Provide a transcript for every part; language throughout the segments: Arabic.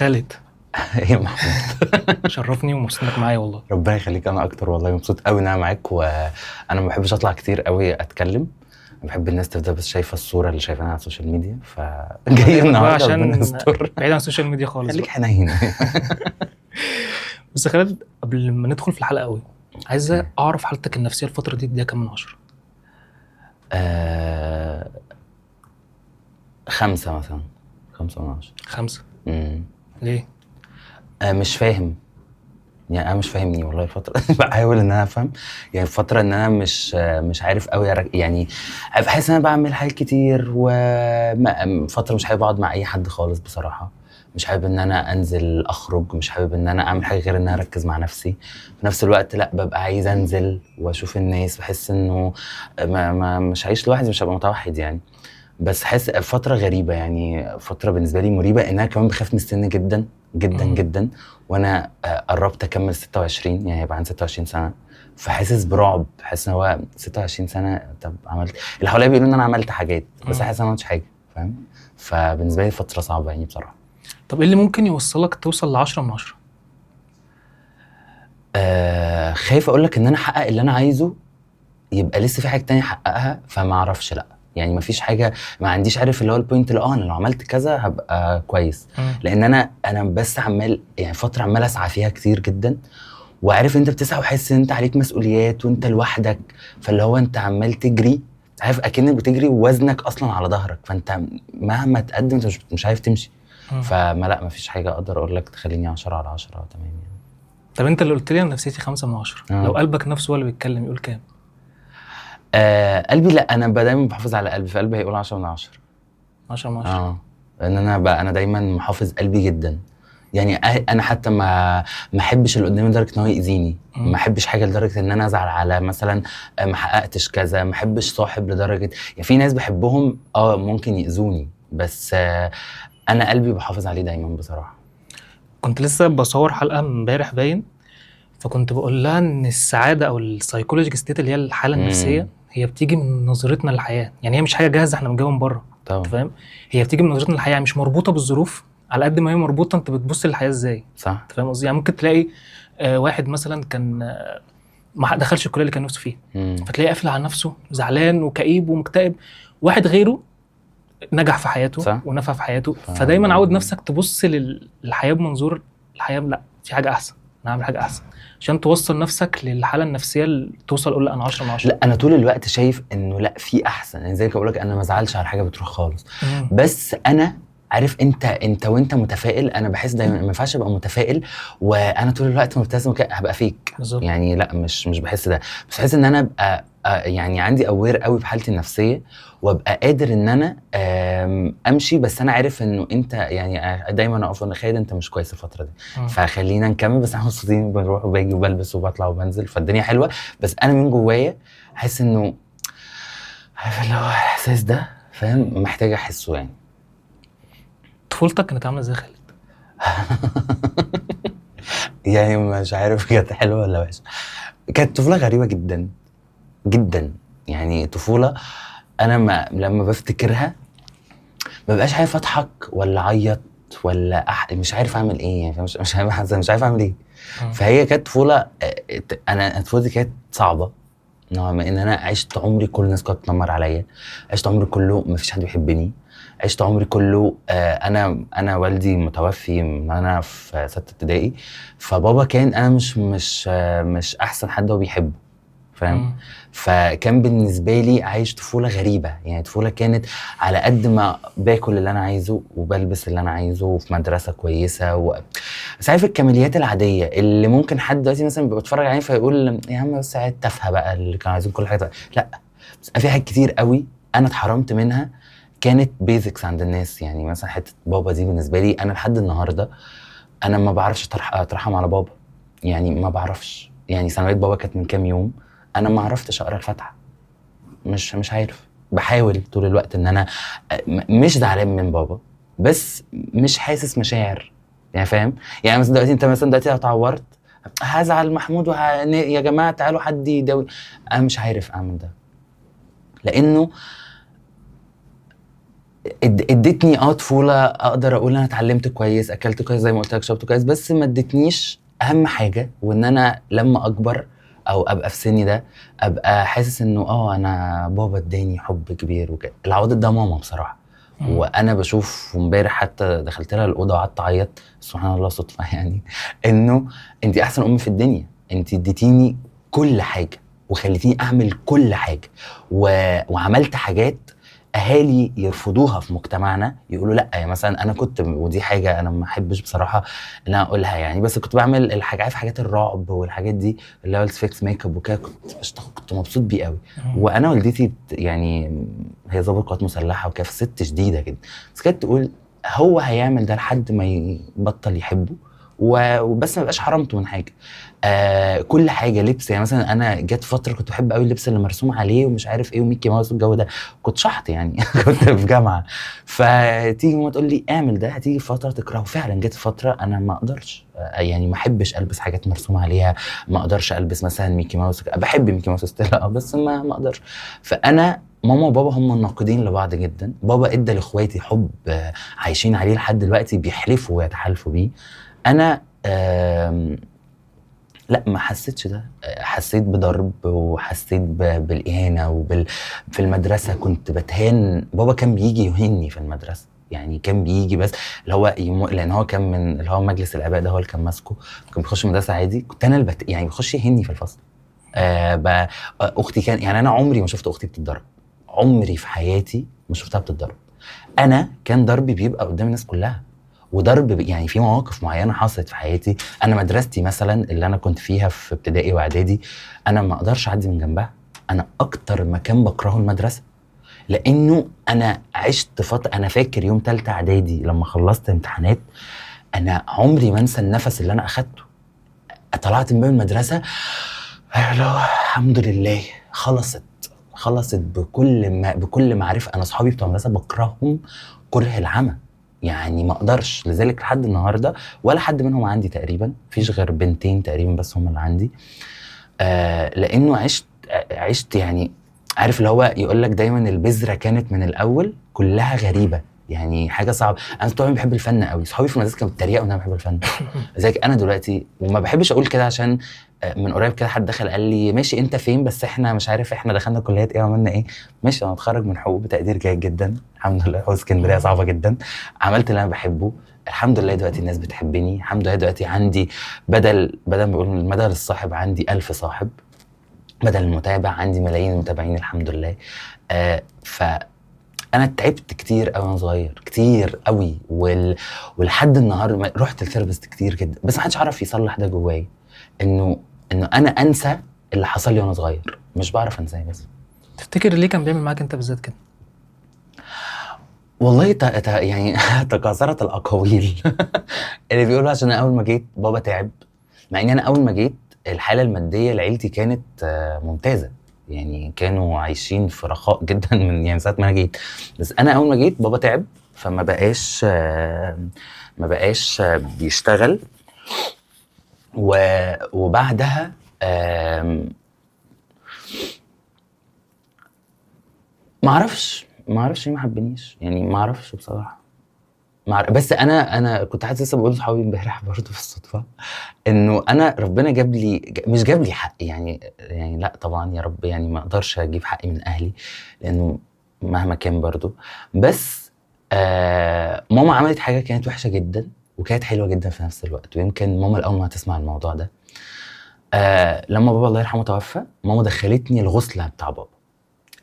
خالد. يا محمود شرفني ومبسوط انك معايا والله. ربنا يخليك، انا اكتر والله مبسوط قوي ان انا معاك، وانا ما بحبش اطلع كتير قوي اتكلم، بحب الناس تفضل بس شايفه الصوره اللي شايفاها على السوشيال ميديا، فجاي بقى النهارده عشان ربنا يستر. بعيد عن السوشيال ميديا خالص خليك بقى. حنين. بس يا خالد، قبل ما ندخل في الحلقه قوي، عايز اعرف حالتك النفسيه الفتره دي اديها كام من 10؟ 5 مثلا، 5 من 10. 5. امم ليه؟ مش فاهم، يعني انا مش فاهمني والله الفتره. بحاول ان انا افهم، يعني الفتره ان انا مش عارف قوي يعني بحس ان انا بعمل حاجات كتير، وفتره مش حابب اقعد مع اي حد خالص بصراحه، مش حابب ان انا انزل اخرج، مش حابب ان انا اعمل حاجه غير ان انا اركز مع نفسي. في نفس الوقت لا، ببقى عايز انزل واشوف الناس، بحس انه مش عايش لوحدي، مش هبقى متوحد يعني. بس حاسس فترة غريبة، يعني فترة بالنسبة لي مريبة، إن أنا كمان بخاف من السن جدا جدا جدا، وأنا قربت أكمل 26، يعني هيبقى عندي 26 سنة، فحاسس برعب، حاسس إن هو 26 سنة، طب عملت اللي حواليا بيقولوا إن أنا عملت حاجات، بس حاسس إن أنا ما عملتش حاجة، فاهم؟ فبالنسبة لي فترة صعبة يعني بصراحة. طب ايه اللي ممكن يوصلك توصل ل 10 من 10؟ خايف أقول لك إن أنا أحقق اللي أنا عايزه، يبقى لسه في حاجة تانية أحققها، فما أعرفش، لأ يعني مفيش حاجة، ما عنديش عارف اللي هو البوينت اللي أنا لو عملت كذا هبقى كويس. لأن أنا بس عمال، يعني فترة عمال أسعى فيها كتير جدا، وعارف أنت بتسعى وحاسس إن أنت عليك مسؤوليات وأنت لوحدك، فاللي هو أنت عمال تجري، عارف أكنك بتجري ووزنك أصلا على ظهرك، فأنت مهما تقدم أنت مش عارف تمشي. فما لا، مفيش حاجة أقدر أقول لك تخليني 10/10 تمام يعني. طب انت اللي قلت لي انا نفسيتي 5 من 10، لو قلبك نفسه هو اللي بيتكلم يقول كام؟ قلبي لا، انا دايما بحافظ على قلبي، فقلبي هيقول 10/10. 10 من 10. ان انا دايما محافظ قلبي جدا، يعني انا حتى ما احبش اللي قدامي لدرجه ان هو ياذيني، ما احبش حاجه لدرجه ان انا ازعل على مثلا ما حققتش كذا، ما احبش صاحب لدرجه، يعني في ناس بحبهم ممكن ياذوني، بس انا قلبي بحافظ عليه دايما بصراحه. كنت لسه بصور حلقه امبارح باين، فكنت بقول لها ان السعاده او السايكولوجيك ستيت اللي هي الحاله النفسيه هي بتيجي من نظرتنا للحياه، يعني هي مش حاجه جاهزه احنا بنجيبها من بره، انت فاهم؟ هي بتيجي من نظرتنا للحياه، مش مربوطه بالظروف على قد ما هي مربوطه انت بتبص للحياه ازاي. صح، انت فاهم قصدي؟ يعني ممكن تلاقي واحد مثلا كان ما دخلش الكليه اللي كان نفسه فيها، فتلاقيه قافل على نفسه زعلان وكئيب ومكتئب. واحد غيره نجح في حياته، صح، ونفع في حياته، فدايما عود نفسك تبص للحياه بمنظور الحياه، لا في حاجه احسن، انا هعمل حاجه احسن عشان توصل نفسك للحاله النفسيه اللي توصل اقول لا انا 10 من 10. لا انا طول الوقت شايف انه لا في احسن، يعني زي ما بقول لك انا ما ازعلش على حاجه بتروح خالص، بس انا عارف انت وانت متفائل، انا بحس دايما ما ينفعش ابقى متفائل وانا طول الوقت مبتسم هبقى فيك بالزبط. يعني لا مش بحس ده، بس بحس ان انا ابقى يعني عندي اوير قوي بحالتي النفسيه، وابقى قادر ان انا امشي، بس انا عارف انه انت يعني دايما اقف ان خالد انت مش كويس الفتره دي، فخلينا نكمل، بس احنا مبسوطين، بنروح وباجي وبلبس وبطلع وبنزل، فالدنيا حلوه، بس انا من جوايا احس انه عارف اللي هو الاحساس ده، فاهم؟ محتاج احسه يعني. طفولتك كانت عامله ازاي يا خالد؟ يعني مش عارف كانت حلوه ولا وحشه، كانت طفوله غريبه جدا جدا، يعني طفوله انا لما بفتكرها مبقاش عارف اضحك ولا اعيط ولا مش عارف اعمل ايه، يعني مش عارف اعمل ايه. فهي كانت طفوله، انا طفولتي كانت صعبه نوعا ما، ان انا عشت عمري كل الناس كانت بتنمر عليا، عشت عمري كله مفيش حد بيحبني، عشت عمري كله انا والدي متوفي من انا في 6 ابتدائي، فبابا كان انا مش احسن حد هو بيحبه، فاهم؟ فكان بالنسبه لي عايش طفوله غريبه، يعني طفوله كانت على قد ما باكل اللي انا عايزه وبلبس اللي انا عايزه وفي مدرسه كويسه بس عارف الكماليات العاديه اللي ممكن حد دلوقتي مثلا بيبقى بيتفرج عليه فيقول يا عم بس عيال تافهه بقى اللي كانوا عايزين كل حاجه، لا بس في حاجات كتير قوي انا اتحرمت منها كانت بيزكس عند الناس، يعني مثلا حته بابا دي بالنسبه لي انا لحد النهارده انا ما بعرفش اترحم على بابا، يعني ما بعرفش، يعني ثانويه بابا كانت من كام يوم انا ما عرفتش اقرا الفاتحه، مش عارف، بحاول طول الوقت ان انا مش زعلان من بابا بس مش حاسس مشاعر، يعني فاهم؟ يعني مثلا دلوقتي انت مثلا دلوقتي لو اتعورت هزعل محمود يا جماعه تعالوا حد يداوي، انا مش عارف اعمل ده لانه ادتني طفوله اقدر اقول انا اتعلمت كويس، اكلت كويس زي ما قلت لك، شربت كويس، بس ما ادتنيش اهم حاجه، وان انا لما اكبر او ابقى في سني ده ابقى حاسس انه انا بابا اداني حب كبير وكده. العوض ده ماما بصراحه. وانا بشوف امبارح حتى دخلت لها الاوضه وقعدت اعيط، سبحان الله صدفه يعني، انه انت احسن ام في الدنيا، انت اديتيني كل حاجه وخليتيني اعمل كل حاجه وعملت حاجات اهالي يرفضوها في مجتمعنا، يقولوا لا. يعني مثلا انا كنت، ودي حاجه انا ما احبش بصراحه ان انا اقولها يعني، بس كنت بعمل الحاجات في حاجات الرعب والحاجات دي اللي هو الفيكس ميك اب وكده، كنت مبسوط بيه قوي. وانا والدتي يعني هي ضابط قوات مسلحه وكده، ست شديده جدا، بس كانت تقول هو هيعمل ده لحد ما يبطل يحبه وبس ما يبقاش حرمته من حاجه. كل حاجه لبس، يعني مثلا انا جت فتره كنت بحب قوي اللبس اللي مرسوم عليه ومش عارف ايه وميكي ماوس والجو ده، كنت شحط يعني كنت في جامعه، فتيجي ماما تقول لي اعمل ده، هتيجي فتره تكرهه. فعلا جت فتره انا ما اقدرش يعني ما احبش البس حاجات مرسوم عليها، ما اقدرش البس مثلا ميكي ماوس، بحب ميكي ماوس ستيل بس ما اقدرش. فانا ماما وبابا هم الناقدين لبعض جدا. بابا ادى لاخواتي حب عايشين عليه لحد دلوقتي، بيحلفوا ويتحالفوا بيه. انا لا ما حسيتش ده، حسيت بضرب وحسيت بالاهانه في المدرسه كنت بتهان. بابا كان بيجي يهني في المدرسه، يعني كان بيجي بس اللي هو لان هو كان من اللي هو مجلس الاباء ده، هو اللي كان ماسكه، كان بيخش مدرسه عادي، كنت انا اللي يعني بيخش يهني في الفصل. اختي كان، يعني انا عمري ما شفت اختي بتتضرب، عمري في حياتي ما شفتها بتتضرب. انا كان ضربي بيبقى قدام الناس كلها، وضرب يعني في مواقف معينه حصلت في حياتي. انا مدرستي مثلا اللي انا كنت فيها في ابتدائي واعدادي، انا ما اقدرش اعدي من جنبها. انا اكتر مكان بكرهه المدرسه، لانه انا عشت فتره. انا فاكر يوم ثالثه اعدادي لما خلصت امتحانات، انا عمري ما انسى النفس اللي انا اخدته. طلعت من باب المدرسه الحمد لله خلصت بكل معرفه. انا اصحابي بتوع المدرسه بكرههم كره العمى، يعني ما اقدرش. لذلك لحد النهارده ولا حد منهم عندي تقريبا، مفيش غير بنتين تقريبا بس هم اللي عندي. لانه عشت يعني، عارف اللي هو يقول لك دايما البذره كانت من الاول كلها غريبه، يعني حاجه صعبه. انا طبعا بحب الفن قوي، صحابي في المدرسه كانوا بيتريقوا ان انا بحب الفن. لذلك انا دلوقتي وما بحبش اقول كده، عشان من قريب كده حد دخل قال لي ماشي انت فين، بس احنا مش عارف احنا دخلنا كليات ايه وعملنا ايه. ماشي، انا اتخرج من حقوق بتقدير جيد جدا الحمد لله، حقوق اسكندريه صعبه جدا، عملت اللي انا بحبه الحمد لله. دلوقتي الناس بتحبني الحمد لله، دلوقتي عندي بدل ما بيقولوا المدى للصاحب عندي 1000 صاحب، بدل المتابع عندي ملايين المتابعين الحمد لله. فأنا تعبت كتير قوي وانا صغير، كتير قوي، ولحد النهارده رحت الثيرابيست كتير جدا، بس ما حدش عرف يصلح ده جوايا، انه انا انسى اللي حصل لي وانا صغير، مش بعرف انساه. بس تفتكر ليه كان بيعمل معاك انت بالذات كده؟ والله يعني تكاثرت الاقاويل اللي بيقولوا عشان انا اول ما جيت بابا تعب، مع ان انا اول ما جيت الحاله الماديه لعيلتي كانت ممتازه، يعني كانوا عايشين في رخاء جدا من يعني ساعه ما انا جيت. بس انا اول ما جيت بابا تعب، فما بقاش بيشتغل. وبعدها ما اعرفش ليه ما حبنيش، يعني ما اعرفش بصراحه. بس انا كنت حاسس، لسه بقول لصحابي امبارح برضه في الصدفه، انه انا ربنا مش جاب لي حق، يعني لا طبعا يا رب، يعني ما اقدرش اجيب حقي من اهلي لانه مهما كان برضه. بس ماما عملت حاجه كانت وحشه جدا وكانت حلوه جدا في نفس الوقت، ويمكن ماما الاول ما تسمع الموضوع ده. لما بابا الله يرحمه توفى، ماما دخلتني الغسله بتاع بابا.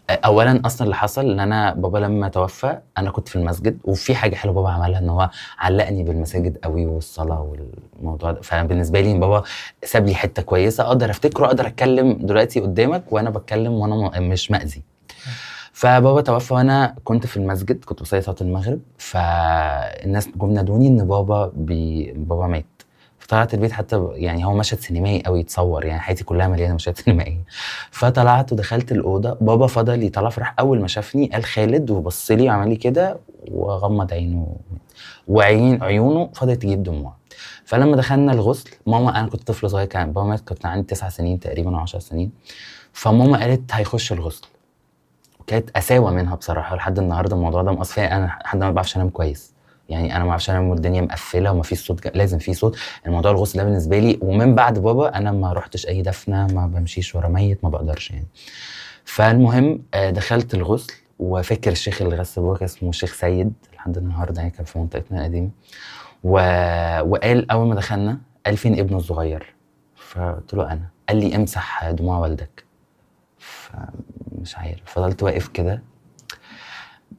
اولا اصلا اللي حصل ان انا بابا لما توفى انا كنت في المسجد، وفي حاجه حلوه بابا عملها ان هو علقني بالمساجد قوي والصلاه والموضوع ده. فبالنسبه لي بابا ساب لي حته كويسه اقدر افتكره، اقدر اتكلم دلوقتي قدامك وانا بتكلم وانا مش مأذي. فبابا توفى وانا كنت في المسجد، كنت بصلي صلاه المغرب، فالناس جم نادوني ان بابا مات. طلعت البيت، حتى يعني هو مشهد سينمائي قوي يتصور، يعني حياتي كلها مليانه مشاهد سينمائيه. فطلعت ودخلت الاوضه، بابا فضل يطلع فرح، اول ما شافني قال خالد وبص لي وعمل لي كده وغمض عينه، عيونه فضلت تجيب دموع. فلما دخلنا الغسل، ماما، انا كنت طفل صغير، كان بابا مات كنت عندي 9 سنين تقريبا او 10 سنين، فماما قالت هيخش الغسل. كانت قساوه منها بصراحه. لحد النهارده الموضوع ده مقص فيا، انا لحد ما بعرفش انام كويس. يعني انا ما بعرفش انام والدنيا مقفله وما فيش صوت، لازم في صوت. الموضوع الغسل ده بالنسبه لي، ومن بعد بابا انا ما رحتش اي دفنه، ما بمشيش ورا ميت، ما بقدرش يعني. فالمهم دخلت الغسل، وفاكر الشيخ اللي غسل بابا اسمه الشيخ سيد لحد النهارده، يعني كان في منطقتنا القديمه. وقال اول ما دخلنا، قال فين ابنه الصغير؟ فقلت له انا. قال لي امسح دموع والدك. فمش عارف، فضلت واقف كده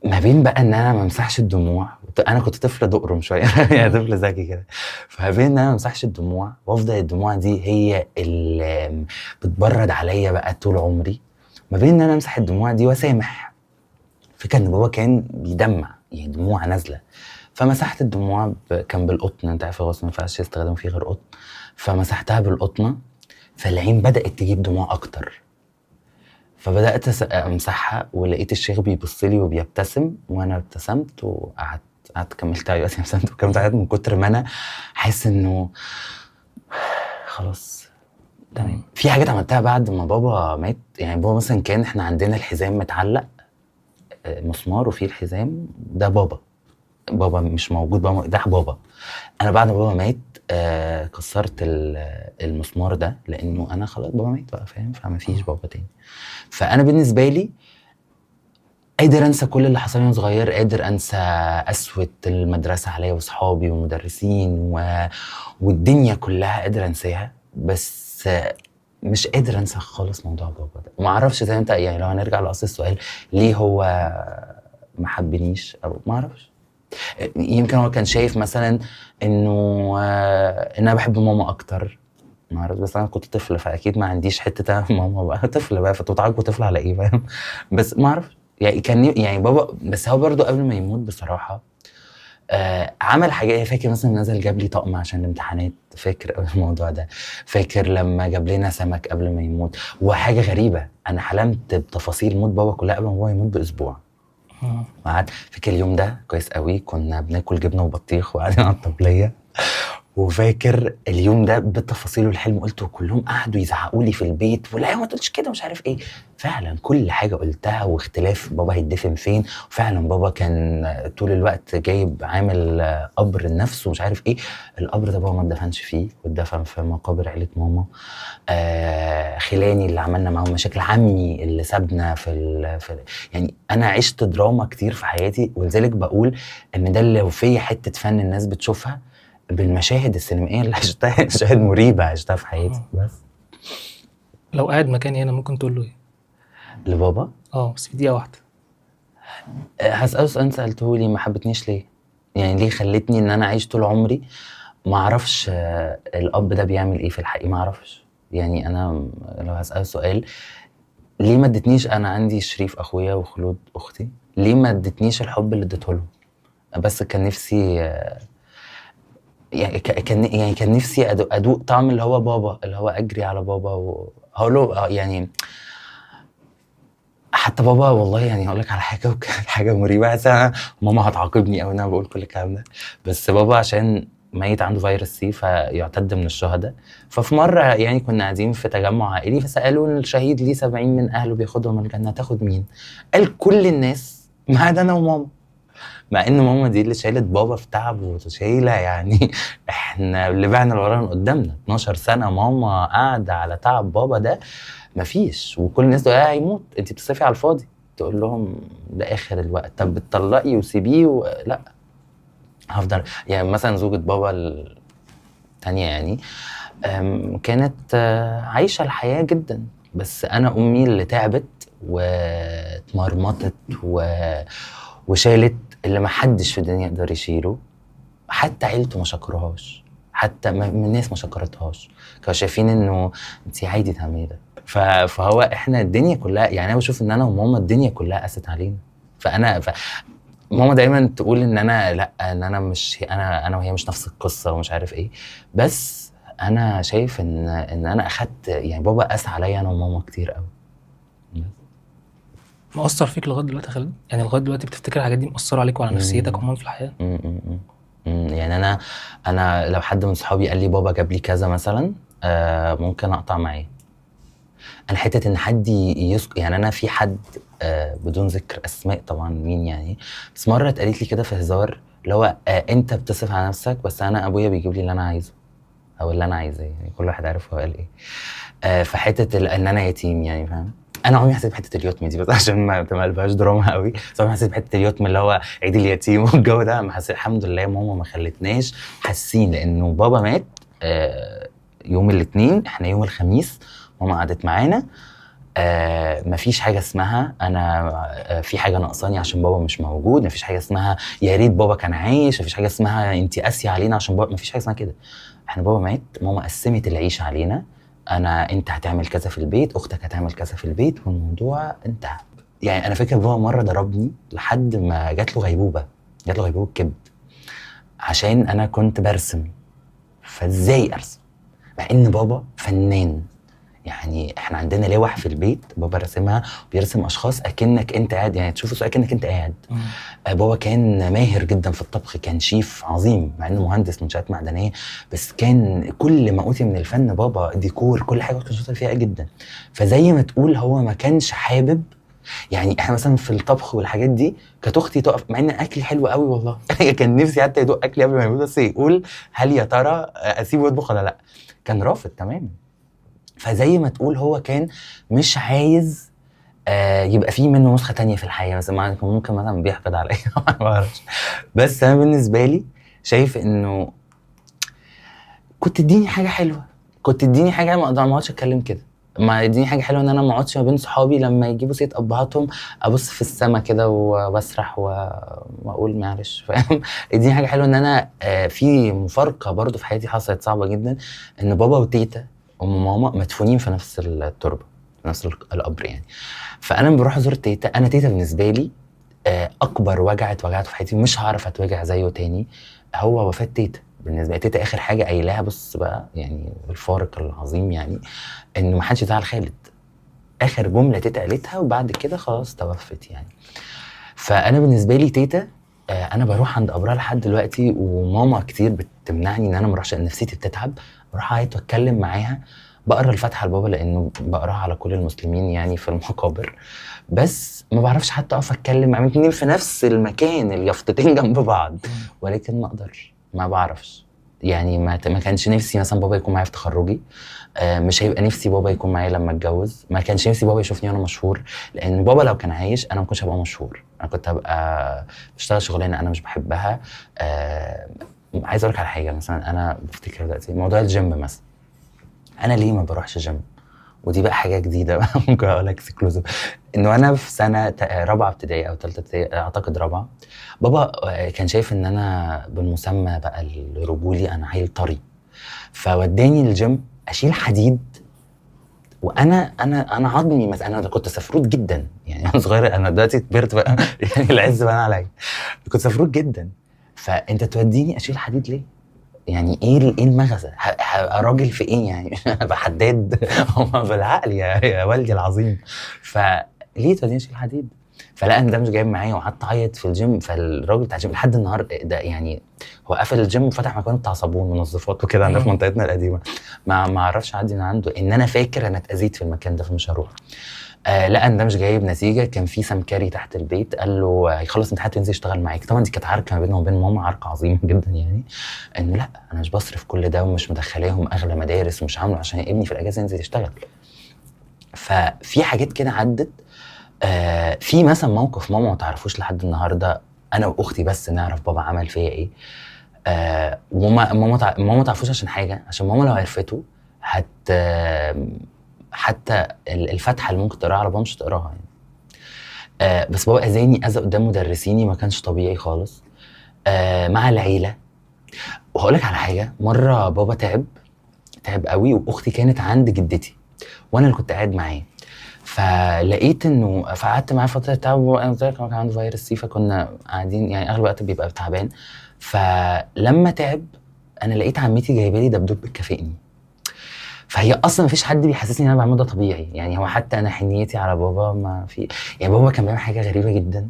ما بين بقى ان انا ما امسحش الدموع. انا كنت طفل دقرم شويه يعني طفل ذكي كده. فما بين ان انا ما امسحش الدموع وافضل الدموع دي هي اللي بتبرد عليا بقى طول عمري، ما بين ان انا امسح الدموع دي واسامح. فكرة ان بابا كان بيدمع، يعني دموع نازله. فمسحت الدموع كان بالقطن، انت عارف الغسل ما ينفعش يستخدم فيه غير قطن. فمسحتها بالقطنه، فالعين بدات تجيب دموع اكتر. فبدات امسحها، ولقيت الشيخ بيبص لي وبيبتسم، وانا ابتسمت قعدت كملت عياط. ابتسمت وكملت عياط من كتر ما انا حاسس انه خلاص تمام. في حاجات عملتها بعد ما بابا مات. يعني بابا مثلا كان احنا عندنا الحزام متعلق مسمار وفيه الحزام ده. بابا مش موجود، بابا ده بابا. انا بعد ما بابا مات كسرت المسمار ده، لانه انا خلاص بابا مات بقى، فاهم؟ فما فيش بابا تاني. فانا بالنسبه لي قادر انسى كل اللي حصل لي وانا صغير، قادر انسى قسوه المدرسه عليا واصحابي والمدرسين والدنيا كلها، قادر انساها. بس مش قادر انسى خالص موضوع بابا ده. وما اعرفش زي انت، يعني لو هنرجع لاصل السؤال ليه هو ما حبنيش، او ما اعرفش. يمكن هو كان شايف مثلا انه ان انا بحب ماما اكتر، ما اعرفش. بس انا كنت طفل، فاكيد ما عنديش حته ماما بقى طفل بقى، فتتعاقبوا طفل على ايه، فاهم؟ بس ما اعرفش يعني كان يعني بابا. بس هو برضو قبل ما يموت بصراحه عمل حاجات. فاكر مثلا نزل جاب لي طقم عشان الامتحانات، فاكر الموضوع ده؟ فاكر لما جاب لنا سمك قبل ما يموت؟ وحاجه غريبه، انا حلمت بتفاصيل موت بابا كلها قبل ما هو يموت باسبوع. فاكر اليوم ده كويس قوي، كنا بناكل جبنه وبطيخ وقاعدين على الطبليه. وفاكر اليوم ده بتفاصيله. الحلم قلته كلهم قعدوا يزعقوا لي في البيت، ولا ما تقولش كده مش عارف ايه. فعلا كل حاجه قلتها، واختلاف بابا هيدفن فين. وفعلا بابا كان طول الوقت جايب عامل قبر لنفسه ومش عارف ايه. القبر ده بابا ما اتدفنش فيه، واتدفن في مقابر عيله ماما. خلاني اللي عملنا معاهم مشاكل، عمي اللي سابنا في يعني انا عشت دراما كتير في حياتي. ولذلك بقول ان ده لو في حته فن الناس بتشوفها بالمشاهد السينمائيه اللي عشتها، مشاهد مريبه عشتها في حياتي. بس لو قاعد مكاني هنا ممكن تقول له ايه لبابا؟ بس في دقيقه واحده. هسأله سؤال سألته لي، ما حبتنيش ليه؟ يعني ليه خلتني ان انا عايش طول عمري ما اعرفش الاب ده بيعمل ايه في الحقيقه؟ ما اعرفش. يعني انا لو هسأله سؤال، ليه ما ادتنيش؟ انا عندي شريف اخويا وخلود اختي، ليه ما ادتنيش الحب اللي اديته لهم؟ بس كان نفسي يعني كان نفسي ادوق طعم اللي هو بابا، اللي هو اجري على بابا وهقول له يعني حتى بابا. والله يعني هقول لك على حاجه، وكانت حاجه مريبه. انا ماما هتعاقبني او انا بقول كل الكلام ده، بس بابا عشان ميت عنده فيروس سي فيعتد من الشهداء. ففي مره يعني كنا قاعدين في تجمع عائلي، فسالوا ان الشهيد ليه 70 من اهله بياخدهم الجنه، تاخد مين؟ قال كل الناس ما عدا انا وماما. مع ان ماما دي اللي شايلت بابا في تعب وشايله يعني احنا اللي بعنا الورا قدامنا 12 سنه ماما قاعده على تعب بابا ده مفيش. وكل الناس تقول هيموت، انت بتصرفي على الفاضي. تقول لهم ده اخر الوقت. طب بتطلقي وسيبيه لا، هفضل. يعني مثلا زوجة بابا التانية يعني كانت عايشه الحياه جدا، بس انا امي اللي تعبت واتمرمطت وشالت اللي ما حدش في الدنيا يقدر يشيله. حتى عيلته ما شكروهاش، حتى الناس ما شكرتهاش. كانوا شايفين انه انت عادي تعملي ده. فهو احنا الدنيا كلها، يعني انا بشوف ان انا وماما الدنيا كلها قست علينا. ماما دايما تقول ان انا لا، ان انا مش انا وهي مش نفس القصه ومش عارف ايه. بس انا شايف ان انا اخدت، يعني بابا قاس عليا انا وماما كتير قوي. مؤثر فيك لغايه دلوقتي يا خالد؟ يعني لغايه دلوقتي بتفتكر الحاجات دي مؤثره عليك وعلى نفسيتك عموما في الحياه؟ يعني انا لو حد من صحابي قال لي بابا جاب لي كذا مثلا ممكن اقطع معاه. انا حته ان حد يعني انا في حد بدون ذكر اسماء طبعا مين يعني، بس مره اتقالت لي كده في هزار اللي هو انت بتصف على نفسك بس انا ابويا بيجيب لي اللي انا عايزه او اللي انا عايزاه، يعني كل واحد عارف هو قال ايه. فحته ان انا يتيم يعني فاهم. انا عمري ما حسيت بحته اليتم دي، بس عشان ما تبقاش دراما قوي، بس انا حسيت بحته اليتم اللي هو عيد اليتيم والجو ده. ما حسيت الحمد لله ماما ما خلتناش حاسين، لانه بابا مات يوم الاثنين، احنا يوم الخميس ماما قعدت معانا. مفيش حاجه اسمها انا في حاجه ناقصاني عشان بابا مش موجود، مفيش حاجه اسمها يا ريت بابا كان عايش، مفيش حاجه اسمها انت قاسيه علينا عشان بابا، مفيش حاجه اسمها كده. احنا بابا مات، ماما قسمت العيش علينا، انت هتعمل كذا في البيت، اختك هتعمل كذا في البيت، والموضوع انتهى. يعني انا فاكر بابا مره ضربني لحد ما جات له غيبوبه كبد عشان انا كنت برسم. فازاي ارسم مع ان بابا فنان؟ يعني احنا عندنا لوح في البيت بابا رسمها، بيرسم اشخاص اكنك انت قاعد، يعني تشوفه اكنك انت قاعد. بابا كان ماهر جدا في الطبخ، كان شيف عظيم مع انه مهندس منشآت معدنيه، بس كان كل ما اوتي من الفن بابا ديكور كل حاجه كان شاطر فيها جدا. فزي ما تقول هو ما كانش حابب، يعني احنا مثلا في الطبخ والحاجات دي كانت اختي تقف مع ان اكلي حلو قوي والله كان نفسي حتى يدوق اكلي قبل ما يموت، بس يقول هل يا ترى اسيبه يطبخ ولا لا، كان رافض تماما. فزي ما تقول هو كان مش عايز يبقى فيه منه نسخه تانية في الحياه، مثلا ممكن مثلا بيحقد عليا ما اعرفش. بس انا بالنسبه لي شايف انه كنت اديني حاجه حلوه، كنت اديني حاجه ما اقعدش اتكلم كده، ما اديني حاجه حلوه ان انا ما اقعدش ما بين صحابي لما يجيبوا سيره ابهاتهم ابص في السما كده وبسرح واقول معلش فاهم. اديني حاجه حلوه ان انا في مفارقه برضو في حياتي حصلت صعبه جدا، ان بابا وتيتا وماما مدفونين في نفس التربه، نفس القبر يعني. فانا لما بروح ازور تيتا، انا تيتا بالنسبه لي اكبر وجعت في حياتي، مش هعرف اتوجع زيه تاني، هو وفاه تيتا. بالنسبه لي تيتا اخر حاجه قايلاها، بص بقى يعني الفارق العظيم يعني، انه ما حدش يزعل خالد، اخر جمله تيتا قالتها وبعد كده خلاص توفت يعني. فانا بالنسبه لي تيتا انا بروح عند قبرها لحد دلوقتي، وماما كتير بتمنعني ان انا ما اروحش، نفسيتي بتتعب، بروح اعيط واتكلم معاها، بقرا الفاتحه لبابا لانه بقراها على كل المسلمين يعني في المقابر، بس ما بعرفش حتى اقف اتكلم مع اتنين في نفس المكان اليافطتين جنب بعض، ولكن ما اقدرش، ما بعرفش يعني. ما كانش نفسي مثلا بابا يكون معايا في تخرجي، مش هيبقى نفسي بابا يكون معايا لما اتجوز، ما كانش نفسي بابا يشوفني وانا مشهور، لان بابا لو كان عايش انا ما كنتش هبقى مشهور، انا كنت هبقى بشتغل شغلانه انا مش بحبها. عايز اقول لك على حاجه، مثلا انا بفتكر دلوقتي موضوع الجيم مثلا، انا ليه ما بروحش جيم؟ ودي بقى حاجه جديده بقى ممكن اقول لك اكسكلوزيف، انه انا في سنه رابعه ابتدائي او ثالثه ابتدائي اعتقد رابعه، بابا كان شايف ان انا بالمسمى بقى الرجولي انا عيل طري، فوداني الجيم اشيل حديد، وانا عظمي مثلا، انا كنت سفروت جدا يعني انا صغير، انا دلوقتي كبرت بقى يعني العز بقى عليا، كنت سفروت جدا، فانت توديني اشيل حديد ليه؟ يعني ايه المغزى؟ هبقى راجل في ايه يعني؟ ابقى حداد بالعقل يا والدي العظيم، فليه توديني اشيل حديد؟ فلا ان ده مش جايب معايا، وقعدت اعيط في الجيم. فالراجل بتاع الجيم لحد النهارده ده يعني هو قفل الجيم وفتح مكان بتاع صابون منظفات وكده عندنا في منطقتنا القديمه، ما اعرفش اعدي من عنده، ان انا فاكر انا اتاذيت في المكان ده فمش هروح. لقى ان ده مش جايب نتيجه، كان في سمكري تحت البيت قال له هيخلص امتحانات وينزل يشتغل معاك. طبعا دي كانت عركه ما بينه وبين ماما، عركه عظيمه جدا يعني، انه لا انا مش بصرف كل ده ومش مدخلاهم اغلى مدارس ومش عامله عشان ابني في الاجازه ينزل يشتغل. ففي حاجات كده عدت. في مثلا موقف ماما ما تعرفوش لحد النهارده، انا واختي بس نعرف بابا عمل فيا ايه. ماما ما تعرفوش عشان حاجه، عشان ماما لو عرفته حتى الفاتحه اللي ممكن تقراها على بابا مش تقراها يعني. بس بابا اذاني اذى قدام مدرسيني ما كانش طبيعي خالص مع العيله. وهقول لك على حاجه، مره بابا تعب قوي، واختي كانت عند جدتي وانا اللي كنت قاعد معاه، فلقيت انه فقعدت معاه فتره تعب، وانا قلت لك كان عنده فيروس سي، فكنا قاعدين يعني اغلب الوقت بيبقى تعبان. فلما تعب انا لقيت عمتي جايبه لي دبدوب بتكافئني، فهي اصلا مفيش حد بيحسسني ان انا بعمل ده طبيعي يعني. هو حتى انا حنيتي على بابا ما في يعني، بابا كان بيعمل حاجه غريبه جدا.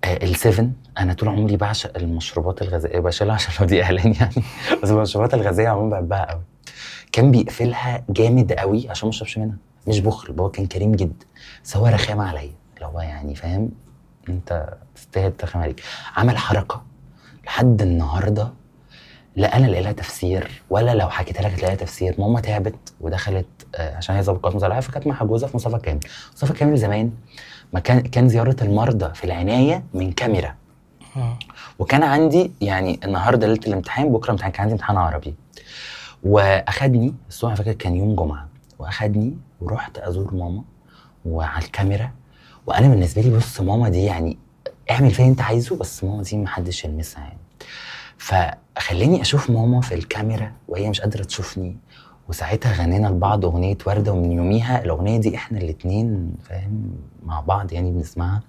السيفن، انا طول عمري بعشق المشروبات الغازيه، بشيلها عشان لو دي اعلان يعني بس المشروبات الغازيه عموما بحبها قوي. كان بيقفلها جامد قوي عشان ما اشربش منها. مش بخل، بابا كان كريم جدا، بس هو رخام عليا، اللي هو يعني فاهم انت تستاهل ترخم عليك. عمل حركه لحد النهارده لا انا لاقي لها تفسير، ولا لو حكيت لك تلاقي تفسير. ماما تعبت ودخلت عشان هي ضابطه مسلحه، فكانت محجوزه في مصطفى كامل. مصطفى كامل زمان ما كان زياره المرضى في العنايه من كاميرا. وكان عندي يعني النهارده ليله الامتحان، بكره امتحان، كان عندي امتحان عربي، واخدني الصبح، فاكر كان يوم جمعه، واخدني ورحت ازور ماما وعلى الكاميرا. وانا بالنسبه لي بص ماما دي يعني اعمل فيها انت عايزه، بس ماما دي محدش يلمسها يعني. فخليني اشوف ماما في الكاميرا وهي مش قادره تشوفني. وساعتها غنينا لبعض اغنيه ورده، ومن يوميها الاغنيه دي احنا الاتنين فاهم مع بعض يعني بنسمعها.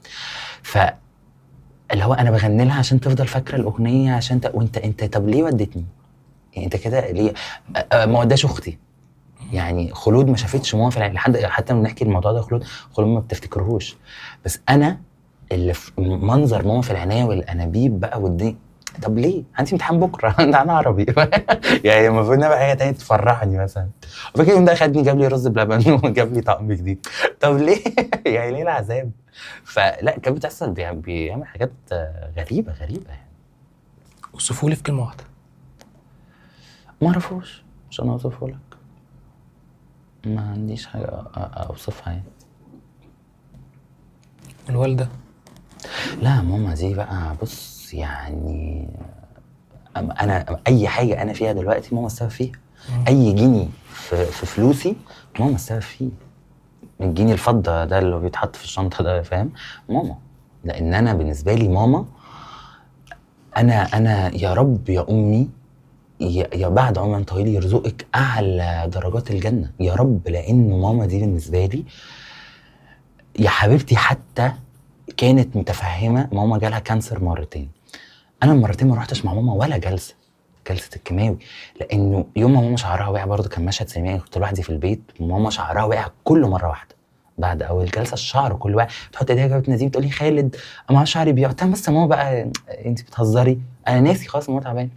اللي هو انا بغني لها عشان تفضل فاكره الاغنيه، عشان وانت طب ليه ودتني يعني؟ انت كده ليه؟ ما وداش اختي يعني. خلود ما شافتش ماما في العين لحد حتى لما نحكي الموضوع ده، خلود ما بتفتكرهوش، بس انا اللي في منظر ماما في العنايه والانابيب بقى والدنيا. طب ليه؟ عندي امتحان بكره انا عربي يعني المفروض انها حاجه تانية تفرحني مثلا. فاكر يوم ده خدني جاب لي رز بلبن وجاب لي طقم جديد. طب ليه؟ يعني ليه العذاب؟ فلا كانت بتحصل، بيعمل حاجات غريبه يعني. وصفوا لي في كلمه واحده. ما اعرفوش عشان اوصفه لك، ما عنديش حاجه اوصفها يعني. الوالده؟ لا ماما دي بقى بص يعني انا اي حاجه انا فيها دلوقتي ماما السبب فيها. اي جنيه في فلوسي ماما السبب فيه. الجنيه الفضه ده اللي بيتحط في الشنطه ده فاهم ماما. لان انا بالنسبه لي ماما انا يا رب يا امي يا بعد عمر طويل يرزقك اعلى درجات الجنه يا رب. لان ماما دي بالنسبه لي يا حبيبتي، حتى كانت متفهمه. ماما جالها كانسر مرتين، انا المرتين ما رحتش مع ماما ولا جلسه الكيماوي، لانه يوم ما ماما شعرها وقع برضه كان مشهد سينمائي، كنت لوحدي في البيت وماما شعرها وقع كل مره واحده. بعد اول جلسه الشعر كل واحد تحط ايديها جنب نزيم تقول لي خالد اما شعري بيقع. بس ماما بقى انت بتهزري، انا ناسي خلاص ماما تعبانه.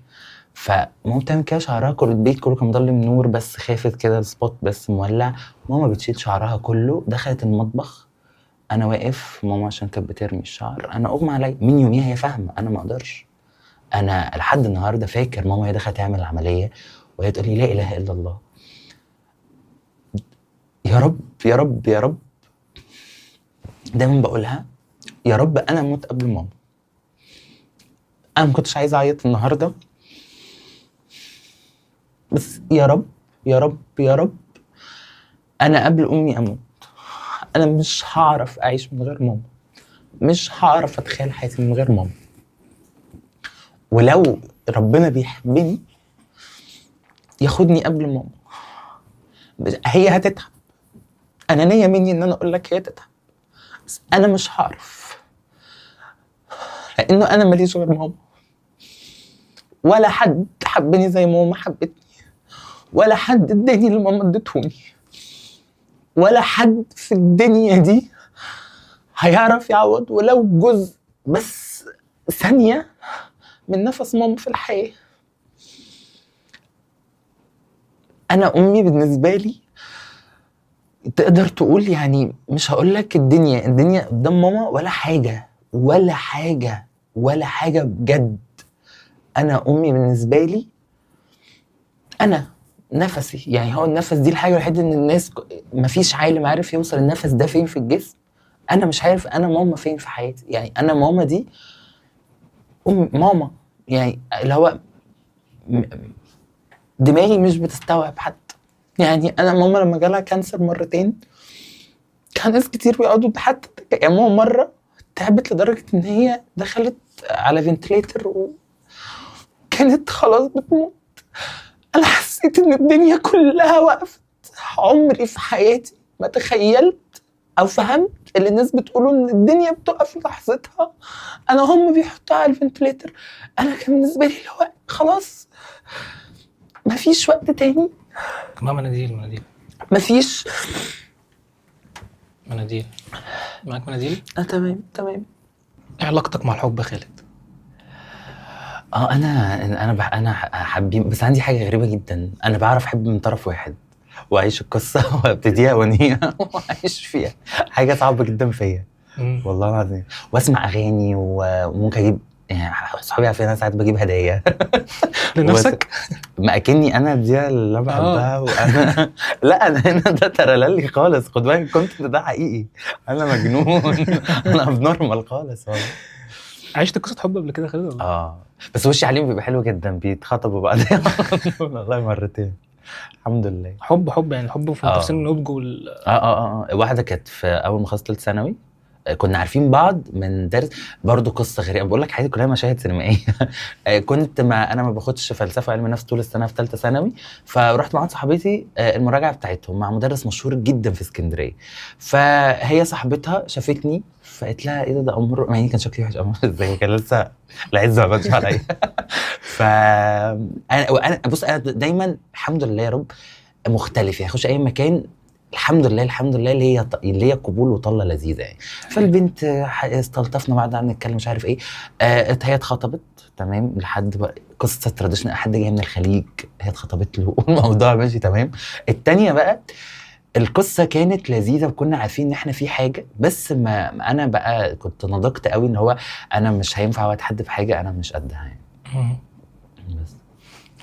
فماما بتعمل كده شعرها كل البيت كله كان مضلم نور بس خافت كده السبوت بس مولع. ماما بتشيل شعرها كله، دخلت المطبخ انا واقف، ماما عشان كانت بترمي الشعر انا اغمى عليا. من يوميها هي فاهمه انا ما اقدرش. انا لحد النهارده فاكر ماما هي دخلت تعمل العمليه وهي تقول لي لا اله الا الله، يا رب يا رب يا رب. دايما بقولها يا رب انا اموت قبل ماما. انا ما كنتش عايز اعيط النهارده، بس يا رب يا رب يا رب انا قبل امي اموت. انا مش هعرف اعيش من غير ماما، مش هعرف اتخيل حياتي من غير ماما. ولو ربنا بيحبني ياخدني قبل ماما. هي هتتعب، انا نية مني ان انا اقول لك هي تتعب، بس انا مش هعرف، لانه انا ماليش غير ماما. ولا حد حبني زي ماما حبتني، ولا حد اداني اللي ماما ادتهوني، ولا حد في الدنيا دي هيعرف يعوض ولو جزء بس ثانية من نفس ماما في الحياة. انا امي بالنسبة لي تقدر تقول يعني مش هقولك الدنيا قدام ماما ولا حاجة ولا حاجة ولا حاجة بجد. انا امي بالنسبة لي انا نفسي، يعني هو النفس دي الحاجة الوحيدة ان الناس مفيش عالم عارف يوصل النفس ده فين في الجسم. انا مش عارف انا ماما فين في حياتي. يعني انا ماما دي ماما يعني اللي هو دماغي مش بتستوعب حتى. يعني انا ماما لما جالها كانسر مرتين كان ناس كتير بيقعدوا حتى يعني ماما مرة تعبت لدرجة ان هي دخلت على فنتليتر وكانت خلاص بتموت. انا حسيت ان الدنيا كلها وقفت. عمري في حياتي ما تخيلت او فهمت اللي الناس بتقولوا ان الدنيا بتقف لحظتها. انا هم بيحطوها على الفنتليتر، انا كان بالنسبه لي اللي هو خلاص مفيش وقت تاني. ماما مناديل مفيش مناديل. معاك مناديل؟ تمام. ايه علاقتك مع الحب يا خالد؟ انا حابين، بس عندي حاجه غريبه جدا، انا بعرف احب من طرف واحد واعيش القصه وابتديها وانهيها واعيش فيها. حاجه صعبه جدا فيا والله العظيم. واسمع اغاني وممكن اجيب، يعني صحابي عارفين انا ساعات بجيب هدايا لنفسك. ما اكني انا دي اللي بحبها وانا لا انا هنا ده ترللي خالص، خد بالك كنت ده حقيقي، انا مجنون انا ابنورمال خالص والله. عشت قصه حب قبل كده خالد والله؟ بس وشي عليهم بيبقى حلو جدا، بيتخطبوا بعدين والله مرتين الحمد لله. حب يعني الحب في سن النضج واحده كانت في اول ما خلصت ثالث ثانوي، كنا عارفين بعض من درس، برضو قصه غريبه بقول لك، حياتي كلها مشاهد سينمائيه. كنت انا ما باخدش فلسفه وعلم نفس طول السنه في ثالثه ثانوي، فرحت مع صاحبتي المراجعه بتاعتهم مع مدرس مشهور جدا في اسكندريه، فهي صاحبتها شافتني فقالت لها ايه ده امر، يعني كان شكلي وحش امر ازاي، كان لسه العز ما بانش عليا. انا بص، انا دايما الحمد لله يا رب مختلف، يعني اخش اي مكان الحمد لله اللي هي قبول وطله لذيذه يعني. فالبنت استلطفنا بعد عن نتكلم مش عارف ايه، هي اتخطبت تمام لحد بقى قصه تراديشن، حد جاي من الخليج هي اتخطبت له والموضوع ماشي تمام. التانيه بقى القصه كانت لذيذه وكنا عارفين ان احنا في حاجه، بس ما انا بقى كنت نضجت قوي ان هو انا مش هينفع اوعد حد بحاجه انا مش قدها يعني. بس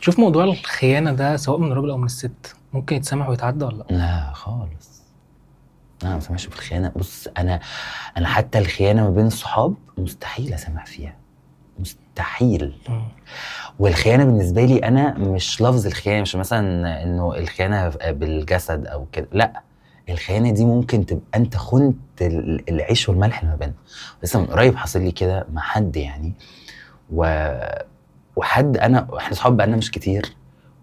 شوف موضوع الخيانه ده سواء من الراجل او من الست ممكن يتسامح ويتعدى ولا لا؟ لا خالص، انا ما بسامحش في الخيانه. بص انا حتى الخيانه ما بين الصحاب مستحيل اسامح فيها، مستحيل. والخيانه بالنسبه لي انا مش لفظ الخيانه، مش مثلا انه الخيانه بالجسد او كده، لا الخيانه دي ممكن تبقى انت خنت العيش والملح اللي ما بيننا. لسه من قريب حصل لي كده مع حد يعني، وحد احنا صحاب بقالنا مش كتير،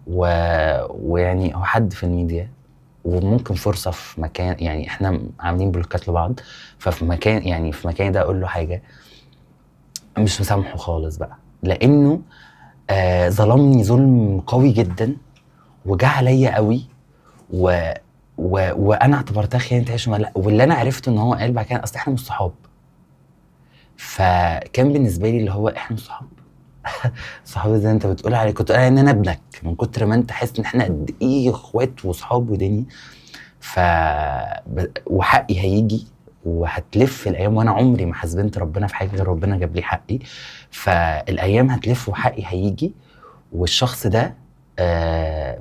ويعني هو حد في الميديا، وممكن فرصه في مكان، يعني احنا عاملين بلوكات لبعض، ففي مكان يعني في مكان ده اقول له حاجه مش مسامحه خالص بقى، لانه ظلمني ظلم قوي جدا وجا عليا قوي، وانا اعتبرتها خيانه عيش وملح، واللي انا عرفته ان هو قال بعد كده اصل احنا مش صحاب. فكان بالنسبه لي اللي هو احنا مش صحاب صحابي زي انت بتقول عليه، كنت قايل ان انا ابنك من كتر ما انت حاسس ان احنا قد ايه اخوات وصحاب ودنيا. وحقي هيجي وهتلف الايام، وانا عمري ما حاسبنت ربنا في حاجه غير ربنا جاب لي حقي، فالايام هتلف وحقي هيجي. والشخص ده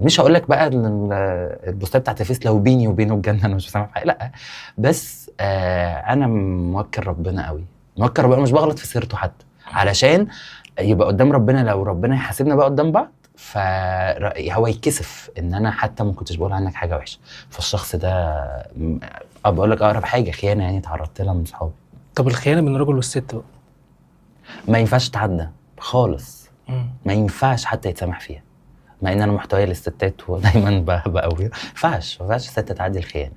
مش هقول لك بقى البوستات بتاعت الفيس لو بيني وبينه الجنه انا مش مسامح حاجه، لا بس انا موكل ربنا قوي، موكل ربنا، مش بغلط في سيرته حتى علشان يبقى قدام ربنا، لو ربنا يحاسبنا بقى قدام بعض فهو يتكسف ان انا حتى ما كنتش بقول عنك حاجه وحشه. فالشخص ده بقول لك اقرب حاجه خيانه يعني تعرضت لها من صحابي. طب الخيانه بين الراجل والست بقى ما ينفعش تعدى خالص، ما ينفعش حتى يتسامح فيها، مع ان انا محتويه للستات ودايما بقوي ما ينفعش الست تعدي الخيانه.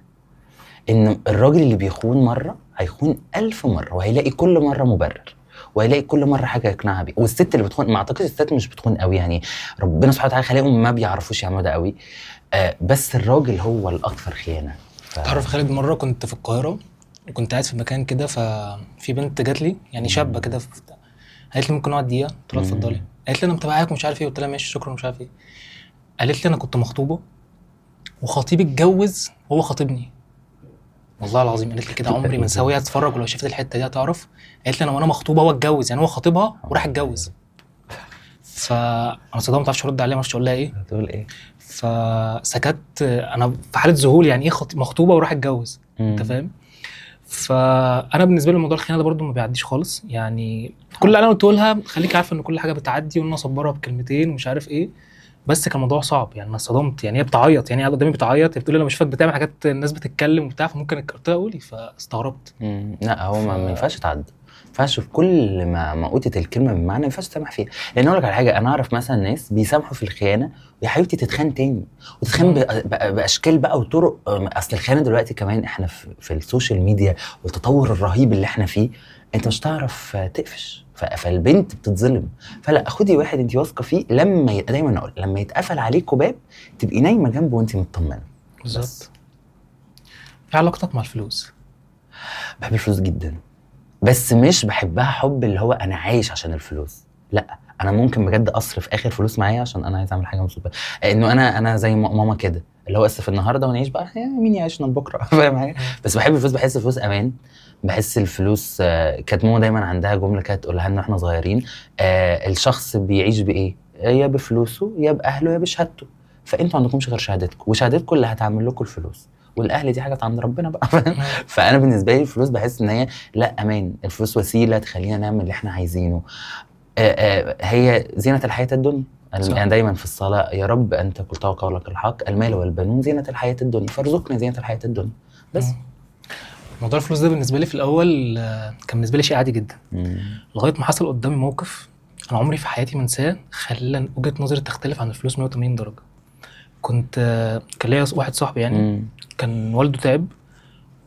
ان الراجل اللي بيخون مره هيخون 1000 مره وهيلاقي كل مره مبرر، وهيلاقي كل مره حاجه يقنعها بيه. والست اللي بتخون ما اعتقدش الست مش بتخون قوي، يعني ربنا سبحانه وتعالى خلقهم ما بيعرفوش يعملوا ده قوي، بس الراجل هو الاكثر خيانه. تعرف خالد، مره كنت في القاهره وكنت قاعد في مكان كده، ففي بنت جات لي يعني شابه كده، قالت لي ممكن نقعد دقيقه؟ قلت لها اتفضلي. قالت لي انا متابعاك ومش عارف ايه، قلت لها ماشي شكرا مش عارف ايه. قالت لي انا كنت مخطوبه وخطيبي اتجوز وهو خاطبني، والله العظيم قالت لي كده، عمري ما نساويها تتفرج، ولو شافت الحته دي هتعرف. قالت لي انا وانا مخطوبه هو اتجوز، يعني هو خاطبها وراح اتجوز. فانا صدقت ما اعرفش ارد عليها، ما اعرفش اقول لها ايه، هتقول ايه. فسكت، انا في حاله ذهول، يعني ايه مخطوبه وراح اتجوز، انت فاهم؟ فانا بالنسبه لي موضوع الخيانه ده برده ما بيعديش خالص، يعني كل اللي انا قلته لها خليكي عارفه ان كل حاجه بتعدي، وان انا اصبرها بكلمتين ومش عارف ايه، بس كان موضوع صعب يعني. انا صدمت، يعني هي بتعيط، يعني هي قدامي بتعيط، هي بتقول لي انا بشوفك بتعمل حاجات الناس بتتكلم وبتاع، فممكن قلت لها قولي، فاستغربت. لا هو ما ينفعش تعدي، ما ينفعش في كل ما اوتت الكلمه بمعنى ما ينفعش تسامح فيها. لان اقول لك على حاجه، انا اعرف مثلا ناس بيسامحوا في الخيانه ويا حبيبتي تتخان تاني، وتتخان باشكال بقى وطرق. اصل الخيانه دلوقتي كمان احنا في السوشيال ميديا والتطور الرهيب اللي احنا فيه، انت مش هتعرف تقفش، فالبنت بتتظلم. فلا خدي واحد انت واثقه فيه، لما دايما اقول لما يتقفل عليكوا باب تبقي نايمه جنبه وانت مطمنه. بالظبط. ايه علاقتك مع الفلوس؟ بحب الفلوس جدا، بس مش بحبها حب اللي هو انا عايش عشان الفلوس، لا انا ممكن بجد اصرف اخر فلوس معايا عشان انا عايز اعمل حاجه مبسوط بيها. انه انا زي ماما كده اللي هو اسف النهارده ونعيش بقى مين يعيشنا بكره فاهم حاجه. بس بحب الفلوس، بحس الفلوس امان، بحس الفلوس كانت ماما دايما عندها جمله كانت تقولها لنا واحنا صغيرين، الشخص بيعيش بايه؟ يا بفلوسه يا باهله يا بشهادته، فانتوا ما عندكمش غير شهادتكم، وشهادتكم اللي هتعمل لكم الفلوس، والاهل دي حاجه عند ربنا بقى فانا بالنسبه لي الفلوس بحس ان هي لا امان، الفلوس وسيله تخلينا نعمل اللي احنا عايزينه. هي زينه الحياه الدنيا. انا دايما في الصلاه يا رب انت قلت وقولك الحق، المال والبنون زينه الحياه الدنيا فارزقنا زينه الحياه الدنيا. بس موضوع الفلوس ده بالنسبه لي في الاول كان بالنسبه لي شيء عادي جدا، لغايه ما حصل قدامي موقف انا عمري في حياتي ما انساه، خلى وجهه نظري تختلف عن الفلوس 180 درجه. كنت كان ليا واحد صاحبي يعني كان والده تعب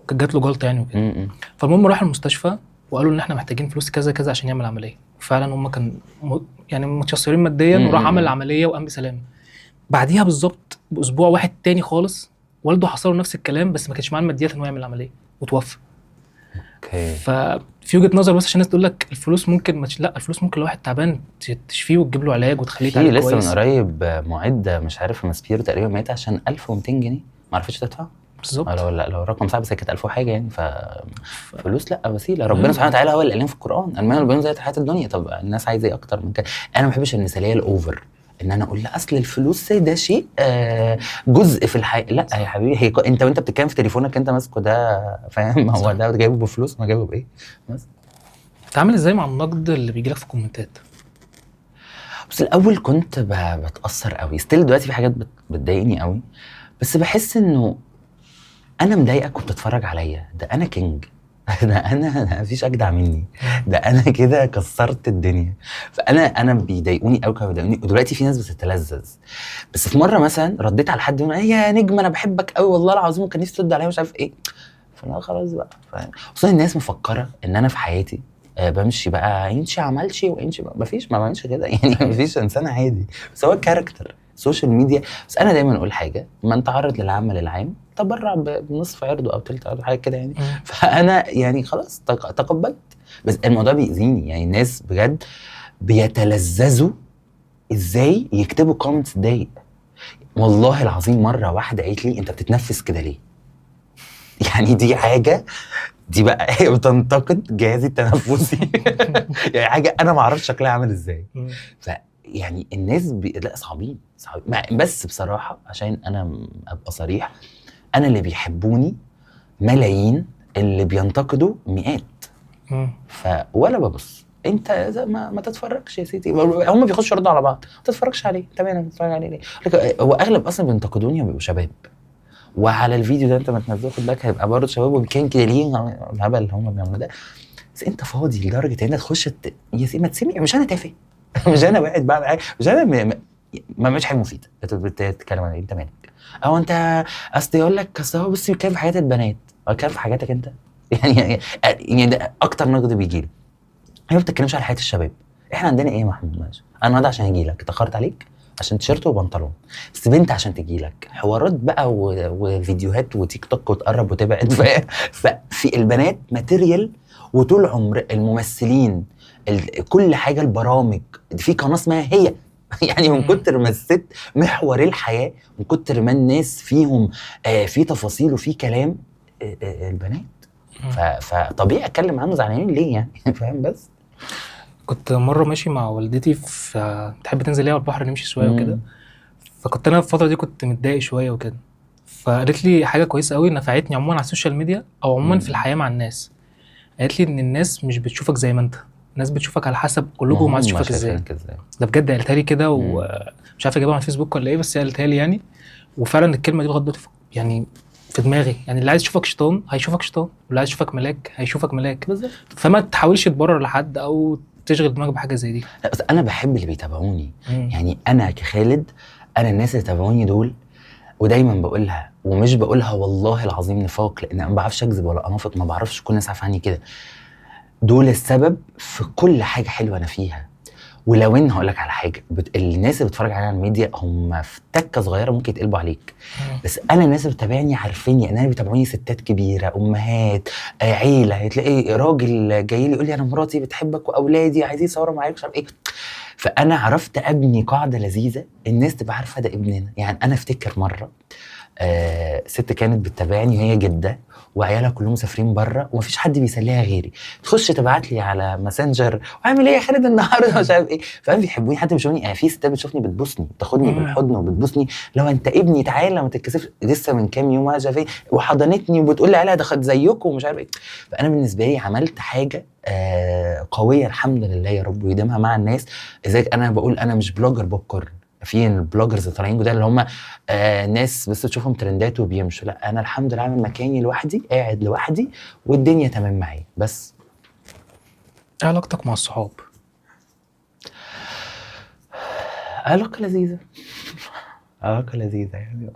وكانت جات له جلطه يعني وكده، فالمهم راح المستشفى وقالوا ان احنا محتاجين فلوس كذا كذا عشان يعمل عمليه، وفعلا هم كان يعني متشصرين ماديا وراح عمل العمليه وقام بسلامه. بعديها بالظبط باسبوع واحد تاني خالص والده حصل له نفس الكلام بس ما كانش معاه الماديات انه يعمل العمليه وتوفى. اوكي. ففي وجهه نظر بس عشان الناس تقول لك الفلوس ممكن لا، الفلوس ممكن لو واحد تعبان تشفيه وتجيب له علاج وتخليه يتعالج كويس. لسه من قريب معده مش عارف ماسبيرو تقريبا مات عشان 1200 جنيه ما عرفتش تدفع بالظبط. لو الرقم صعب بس كانت 1000 وحاجه يعني. فلوس لا وسيله، ربنا سبحانه وتعالى هو اللي قال لنا في القران المال والبنون زينة الحياه الدنيا. طب الناس عايزه ايه اكتر من كده؟ انا ما بحبش المثاليه الاوفر ان انا اقول لا اصل الفلوس ده شيء جزء في الحياه. لا يا حبيبي، هي انت وانت بتتكلم في تليفونك انت ماسكه ده فاهم، هو ده جايبه بفلوس ما جايبه بايه. بس بتتعامل ازاي مع النقد اللي بيجي لك في الكومنتات؟ بس الاول كنت بتاثر قوي، ستيل دلوقتي في حاجات بتضايقني قوي، بس بحس انه انا مضايقك وبتتفرج عليا، ده انا كينج ده انا مفيش اجدع مني، ده انا كده كسرت الدنيا. فانا بيضايقوني قوي، كانوا بيضايقوني، ودلوقتي في ناس بتتلذذ. بس في مره مثلا رديت على حد يقول يا نجم انا بحبك قوي والله العظيم، وكان نفسي ترد عليا مش عارف ايه، فانا خلاص بقى فاهم. خصوصا الناس مفكره ان انا في حياتي بمشي بقى انشي عملشي وانشي مفيش، ما بعملش كده يعني مفيش انسان عادي، بس هو كاركتر سوشيال ميديا. بس انا دايما اقول حاجه، من تعرض للعمل العام تبرع بنصف عرضه او تلت عرضه حاجه كده يعني. فانا يعني خلاص تقبلت. بس الموضوع بيأذيني يعني، الناس بجد بيتلذذوا ازاي يكتبوا كومنتس تضايق. والله العظيم مره واحده قالت لي انت بتتنفس كده ليه؟ يعني دي حاجه، دي بقى هي بتنتقد جهازي التنفسي يعني حاجه انا ما اعرفش شكلها عامل ازاي. يعني الناس لا صعبين. بس بصراحه عشان انا ابقى صريح، انا اللي بيحبوني ملايين، اللي بينتقدوا مئات. ولا ببص، انت ما تتفرجش يا سيدي، هم بيخشوا يردوا على بعض، ما تتفرجش عليه. تمام، بتتفرج عليه ليه؟ هو اغلب اصلا بينتقدوني وبيبقوا شباب، وعلى الفيديو ده انت ما تنزله خد بالك هيبقى برضه شباب وكان كده ليه الهبل اللي هم بيعملوا ده. بس انت فاضي لدرجه ان انت تخش يا سيدي ما تسمع، مش انا تافه مش انا واحد بعمل حاجه، مش انا ما بعملش حاجه مفيده بتتكلم عن انت مالك، او انت اصل يقول لك اصل هو بص بيتكلم في حياه البنات، بيتكلم في حاجاتك انت يعني ده اكتر نقد بيجي لي. هي ما بتتكلمش على حياه الشباب. احنا عندنا ايه يا محمود؟ ماشي انا النهارده عشان اجي لك اتاخرت عليك عشان تيشيرت وبنطلون، بس بنت عشان تجي لك حوارات بقى وفيديوهات وتيك توك وتقرب وتبعد ففي البنات ماتيريال، وطول عمر الممثلين كل حاجه، البرامج في قناه اسمها هي يعني من كتر ما الست محور الحياه، من كتر ما الناس فيهم في تفاصيل وفي كلام البنات، فطبيعي اتكلم عنه زعلانين ليه يعني فاهم. بس كنت مره ماشي مع والدتي في بتحب تنزل على البحر نمشي شويه وكده، فكنت انا في الفتره دي كنت متضايق شويه وكده، فقالت لي حاجه كويسه قوي نفعتني عموما على السوشيال ميديا او عموما في الحياه مع الناس. قالت لي ان الناس مش بتشوفك زي ما انت، الناس بتشوفك على حسب قلوبهم عايز تشوفك ازاي. ده بجد قالتها لي كده، ومش عارف اجيبها على الفيسبوك ولا ايه، بس هي قالتها لي يعني. وفعلا الكلمه دي لغايه دلوقتي يعني في دماغي، يعني اللي عايز يشوفك شيطان هيشوفك شيطان، واللي عايز يشوفك ملاك هيشوفك ملاك بالظبط. فما تحاولش تبرر لحد او تشغل دماغك بحاجه زي دي. لا بس انا بحب اللي بيتابعوني يعني انا كخالد، انا الناس اللي تابعوني دول، ودايما بقولها ومش بقولها والله العظيم نفاق، لان انا ما بعرفش اكذب ولا انافق، ما بعرفش كل الناس عارفه عني كده، دول السبب في كل حاجه حلوه انا فيها. ولو ان هقول لك على حاجه، الناس اللي بتتفرج عليا على الميديا هم في تكه صغيره ممكن يتقلبوا عليك، بس انا الناس اللي بتابعني عارفيني، انا بيتابعوني ستات كبيره، امهات، عيله، هتلاقي راجل جاي لي يقول لي انا مراتي بتحبك واولادي عايزين يصوروا معاك مش عارف ايه. فانا عرفت ابني قاعده لذيذه الناس تبقى عارفه ده ابننا. يعني انا افتكر مره ست كانت بتتابعني وهي جده وعيالها كلهم مسافرين بره ومفيش حد بيسليها غيري، تخش تبعت لي على ماسنجر وعامل ايه يا خالد النهارده مش عارف ايه. فاهم بيحبوني حتى بيشوفوني. يعني في ستات بتشوفني بتبوسني بتاخدني بالحضن وبتبوسني لو انت ابني تعالى ما تتكسفش. لسه من كام يوم واقفه فيه وحضنتني وبتقول لي عليها دخلت زيكم ومش عارف ايه. فانا بالنسبه لي عملت حاجه قويه الحمد لله يا رب ويديمها مع الناس. ازاي انا بقول انا مش بلوجر بوب كورن. في البلوجرز طالعين جداد اللي هم ناس بس تشوفهم ترندات وبيمشوا. لا انا الحمد لله عامل مكاني لوحدي قاعد لوحدي والدنيا تمام معايا. بس ايه علاقتك مع الصحاب؟ علاقه لذيذه. علاقه لذيذه يعني.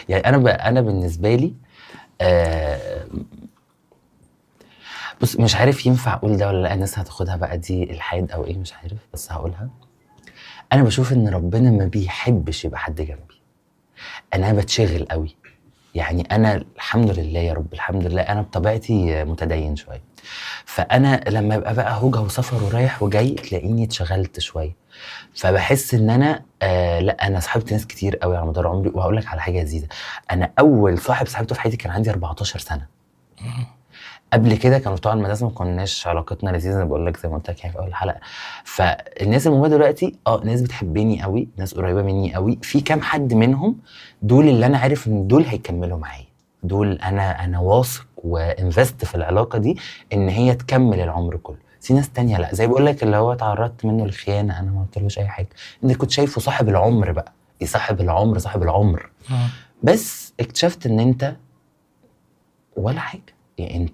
يعني انا بالنسبه لي بص مش عارف ينفع اقول ده ولا لا، الناس هتاخدها بقى دي الحاد او ايه مش عارف، بس هقولها. انا بشوف ان ربنا ما بيحبش يبقى حد جنبي. انا بتشغل قوي. يعني انا الحمد لله يا رب الحمد لله انا بطبيعتي متدين شويه. فانا لما ابقى بقى هوجه وسفر ورايح وجاي تلاقيني اتشغلت شويه. فبحس ان انا لا انا صاحبت ناس كتير قوي على مدار عمري. وهقول لك على حاجه لذيذه، انا اول صاحب صاحبته في حياتي كان عندي 14 سنه. قبل كده كانوا بتوع المدرسه ما كناش علاقتنا لذيذه. انا بقول لك زي ما قلت لك يعني في اول الحلقه. فالناس اللي موجوده دلوقتي ناس بتحبني قوي، ناس قريبه مني قوي. في كام حد منهم دول اللي انا عارف ان دول هيكملوا معايا. دول انا واثق وانفست في العلاقه دي ان هي تكمل العمر كله. في ناس تانية لا، زي بقول لك اللي هو تعرضت منه الخيانه انا ما قلتلوش اي حاجه. انت كنت شايفه صاحب العمر بقى، صاحب العمر صاحب العمر. بس اكتشفت ان انت ولا حاجه. يعني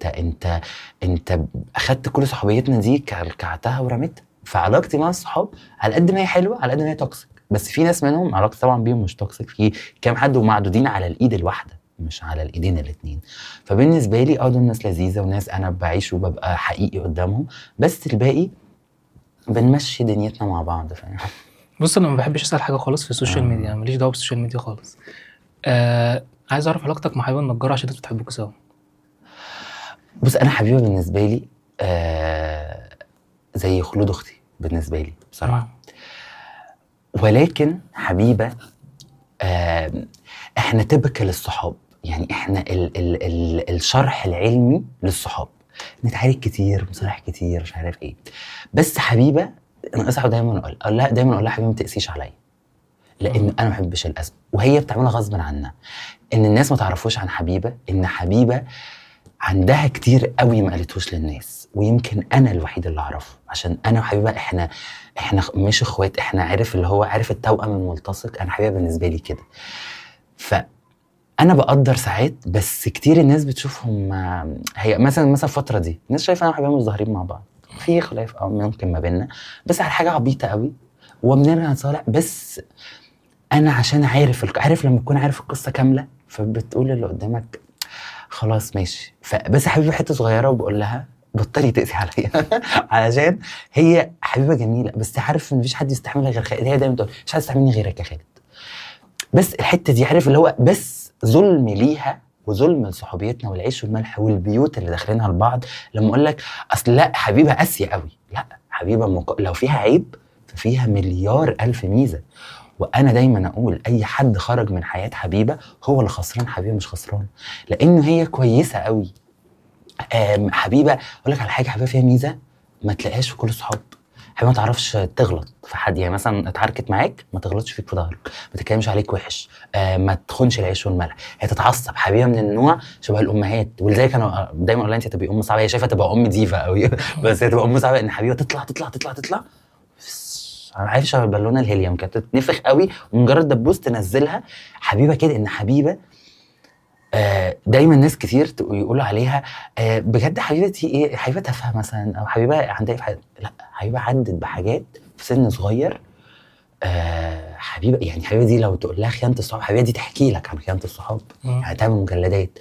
انت اخدت كل صحوبيتنا دي كعتها ورميتها. فعلاقتي مع الصحاب على قد ما هي حلوه على قد ما هي توكسيك. بس في ناس منهم علاقتي طبعا بيهم مش توكسيك. في كام حد ومعدودين على الايد الواحده مش على الايدين الاثنين. فبالنسبه لي دول ناس لذيذه وناس انا بعيش وببقى حقيقي قدامهم. بس الباقي بنمشي دنيتنا مع بعض. فاهم؟ بص انا ما بحبش اسال حاجه خالص في السوشيال ميديا، ماليش دعوه بالسوشيال ميديا خالص. عايز اعرف علاقتك مع حبيبه النجار عشان انتوا بتحبوكوا سوا. بص انا حبيبه بالنسبه لي زي خلود اختي بالنسبه لي بصراحه. ولكن حبيبه احنا تبكى للصحاب. يعني احنا ال الشرح العلمي للصحاب نتعارك كتير مصالح كتير مش عارف ايه. بس حبيبه انا اصحى دايما اقول لها حبيبه ما تقسيش عليا، لان انا ما بحبش القسم. وهي بتعملها غصب عنها. ان الناس ما تعرفوش عن حبيبه ان حبيبه عندها كتير قوي ما قالتوش للناس. ويمكن انا الوحيد اللي اعرفه عشان انا وحبيبه احنا مش اخوات. احنا عارف اللي هو عارف التوأم الملتصق. انا حبيبه بالنسبه لي كده. فانا بقدر ساعات بس كتير الناس بتشوفهم هي مثلا الفتره دي الناس شايفه انا وحبيبه مش ظاهرين مع بعض. في خلاف ممكن ما بيننا بس على حاجه عبيطه قوي وبنرجع نصالح. بس انا عشان عارف لما تكون عارف القصه كامله فبتقول اللي قدامك خلاص ماشي. فبس حبيبه حته صغيره وبقول لها بطلي تقسي عليا علشان هي حبيبه جميله بس عارف ان مفيش حد يستحملها غير خالد. هي دايما تقول مش حد يستحملني غيرك يا خالد. بس الحته دي عارف اللي هو بس ظلم ليها وظلم لصحوبيتنا والعيش والملح والبيوت اللي داخلينها لبعض. لما اقول لك اصل لا حبيبه قاسيه قوي، لا حبيبه لو فيها عيب ففيها مليار الف ميزه. وانا دايما اقول اي حد خرج من حياه حبيبه هو اللي خسران، حبيبه مش خسران لانه هي كويسه قوي. حبيبه اقول لك على حاجه، حبيبه فيها ميزه ما تلاقيهاش في كل الصحاب. حبيبه ما تعرفش تغلط في حد. يعني مثلا اتعاركت معاك ما تغلطش فيك في ظهرك، ما تتكلمش عليك وحش، ما تخونش العيش والملح. هي تتعصب. حبيبه من النوع شبه الامهات. ولذلك انا دايما اقول لها انت هتبقي ام صعبه. هي شايفه تبقى ام ديفا قوي بس هي تبقى ام صعبه ان حبيبه تطلع تطلع تطلع تطلع انا عارف شبه البالونه الهيليوم كانت تتنفخ قوي ومجرد دبوس تنزلها. حبيبه كده ان حبيبه دايما ناس كتير يقولوا عليها بجد حبيبه دي ايه، حبيبه تافهه مثلا او حبيبه عندها في لا حبيبه عدت بحاجات في سن صغير. حبيبه يعني حبيبه دي لو تقول لها خيانه الصحاب حبيبه دي تحكي لك عن خيانه الصحاب. يعني تعمل مجلدات.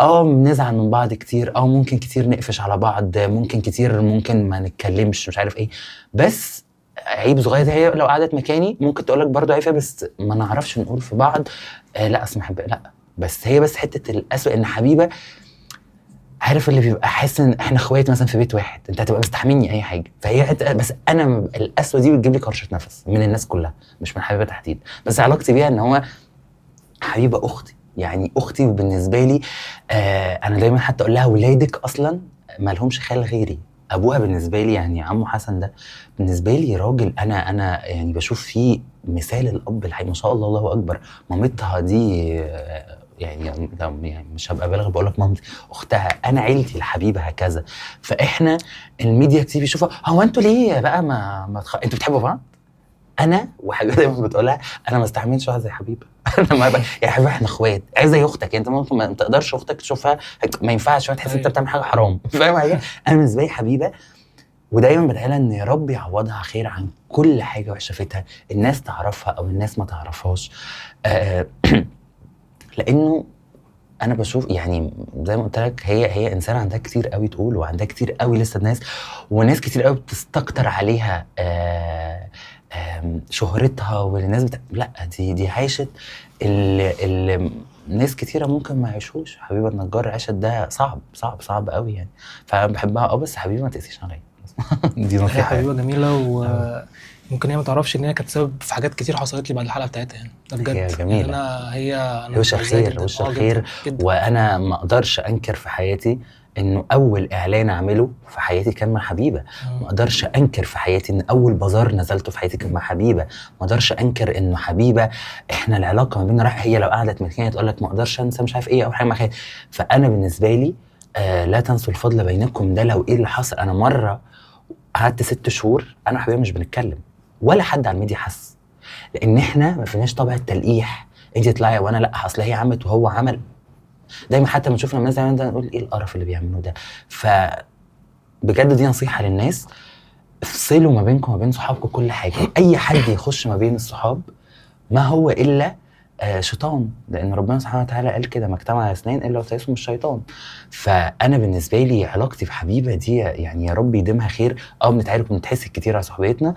بنزعل من بعض كتير ممكن كتير نقفش على بعض ممكن كتير ممكن ما نتكلمش مش عارف ايه. بس عيب صغير هي لو قعدت مكاني ممكن تقول لك برضه عيب بس ما نعرفش نقول في بعض لا اسمع لا. بس هي بس حته الاسوء ان حبيبه عارف اللي بيبقى حاسس ان احنا اخوات مثلا في بيت واحد، انت هتبقى مستحملني اي حاجه، فهي بس انا القسوه دي بتجيب لي كرشه نفس من الناس كلها، مش من حبيبه تحديدا، بس علاقتي بيها ان هو حبيبه اختي، يعني اختي بالنسبه لي. انا دايما حتى اقول لها ولادك اصلا ما لهمش خال غيري. ابوها بالنسبه لي يعني عمو حسن ده بالنسبه لي راجل، انا يعني بشوف فيه مثال الاب الحقيقي، ما شاء الله الله اكبر. مامتها دي يعني مش هبقى بالغ بقول لك مامتي، اختها، انا عيلتي الحبيبه هكذا. فاحنا الميديا كتير بيشوفها، هو انتوا ليه بقى انتوا بتحبوا بعض؟ انا وحبيبه دايما بتقولها انا ما استحملش واحده زي حبيبه. انا ما بقى يا حبيبه احنا اخوات، عايزه زي اختك، انت ممكن ما تقدرش اختك تشوفها، ما ينفعش تحس انت بتعمل حاجه حرام، فاهم حاجه؟ انا بالنسبه لي حبيبه، ودايما بدعيلها ان يا رب يعوضها خير عن كل حاجه وحشه فيها، الناس تعرفها او الناس ما تعرفهاش. لانه انا بشوف يعني زي ما قلت لك، هي انسانه عندها كتير قوي تقول، وعندها كتير قوي لسه وناس كتير قوي بتستكتر عليها شهرتها، والناس لا دي عاشت اللي ناس كتيره ممكن ما يعيشوش. حبيبه النجار عاشت ده صعب قوي يعني، فانا بحبها بس حبيبه ما تقسيش عليا. دي نصيحه. هي حبيبه جميله، وممكن هي ما تعرفش ان هي كانت سبب في حاجات كتير حصلت لي بعد الحلقه بتاعتها يعني. ده بجد هي جميله يعني انا وش الخير وش الخير. وانا ما اقدرش انكر في حياتي انه اول اعلان اعمله في حياتي كان مع حبيبه، ما اقدرش انكر في حياتي ان اول بازار نزلته في حياتي كان مع حبيبه، ما اقدرش انكر انه حبيبه احنا العلاقه ما بيننا هي لو قعدت مكاني تقول لك ما اقدرش انسى مش عارف ايه او حاجه ما خير. فانا بالنسبه لي لا تنسوا الفضل بينكم، ده لو ايه اللي حصل. انا مره قعدت 6 شهور انا وحبيبه مش بنتكلم، ولا حد على الميديا حس، لان احنا ما فيناش طبع التلقيح، انت تطلعي وانا لا، اصل هي عملت وهو عمل. دايما حتى لما نشوف الناس زي ده نقول ايه القرف اللي بيعملوه ده. فبجد دي نصيحه للناس، افصلوا ما بينكم وما بين صحابكم كل حاجه. اي حد يخش ما بين الصحاب ما هو الا شيطان، لان ربنا سبحانه وتعالى قال كده ما اجتمع اثنين الا وسيسهم الشيطان. فانا بالنسبه لي علاقتي بحبيبه دي يعني يا رب يديمها خير. بنتعارك وبنتحسد كتير على صحبتنا،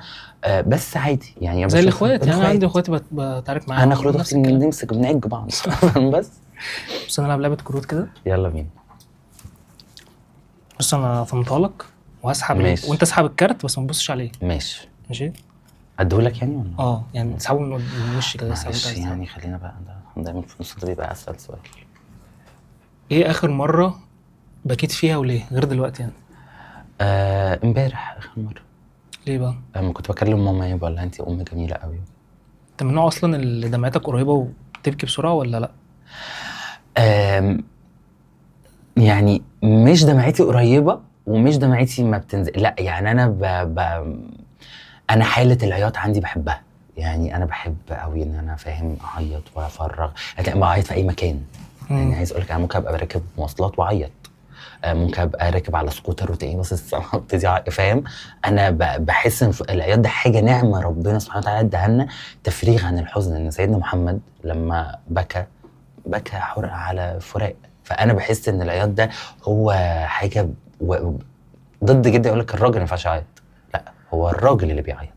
بس عادي يعني زي الاخوات يعني. انا عندي اخواتي بتعارك معاهم، انا اخواتي بنمسك وبنعج بعض. بس انا هلعب لعبه كروت كده. يلا بينا. بص انا فهمتها لك وهسحب وانت اسحب الكارت بس ما تبصش عليه. ماشي اديهولك يعني ولا يعني تسحبه من وشي كده. يعني خلينا بقى دايما في النص ده بيبقى اسهل سؤال. ايه اخر مره بكيت فيها وليه غير دلوقتي يعني؟ امبارح اخر مره. ليه بقى؟ لما كنت بكلم ماما يبقى لها انت ام جميله قوي. انت من النوع اصلا اللي دمعتك قريبه وبتبكي بسرعه ولا لا؟ يعني مش دمعتي قريبه ومش دمعتي ما بتنزل، لا يعني انا انا حاله العياط عندي بحبها، يعني انا بحب قوي ان انا فاهم اعيط وافرغ، لكن بعيط في اي مكان. يعني عايز اقول لك انا ممكن ابقى راكب مواصلات واعيط، ممكن ابقى راكب على سكوتر وتلاقيني باصص السما وابتدي فاهم. انا بحس ان العياط ده حاجه نعمه ربنا سبحانه وتعالى اداها لنا، تفريغ عن الحزن. ان سيدنا محمد لما بكى حرق على فراق. فانا بحس ان العياط ده هو حاجه ضد جدا. يقول لك الراجل ما ينفعش يعيط، لا هو الراجل اللي بيعيط،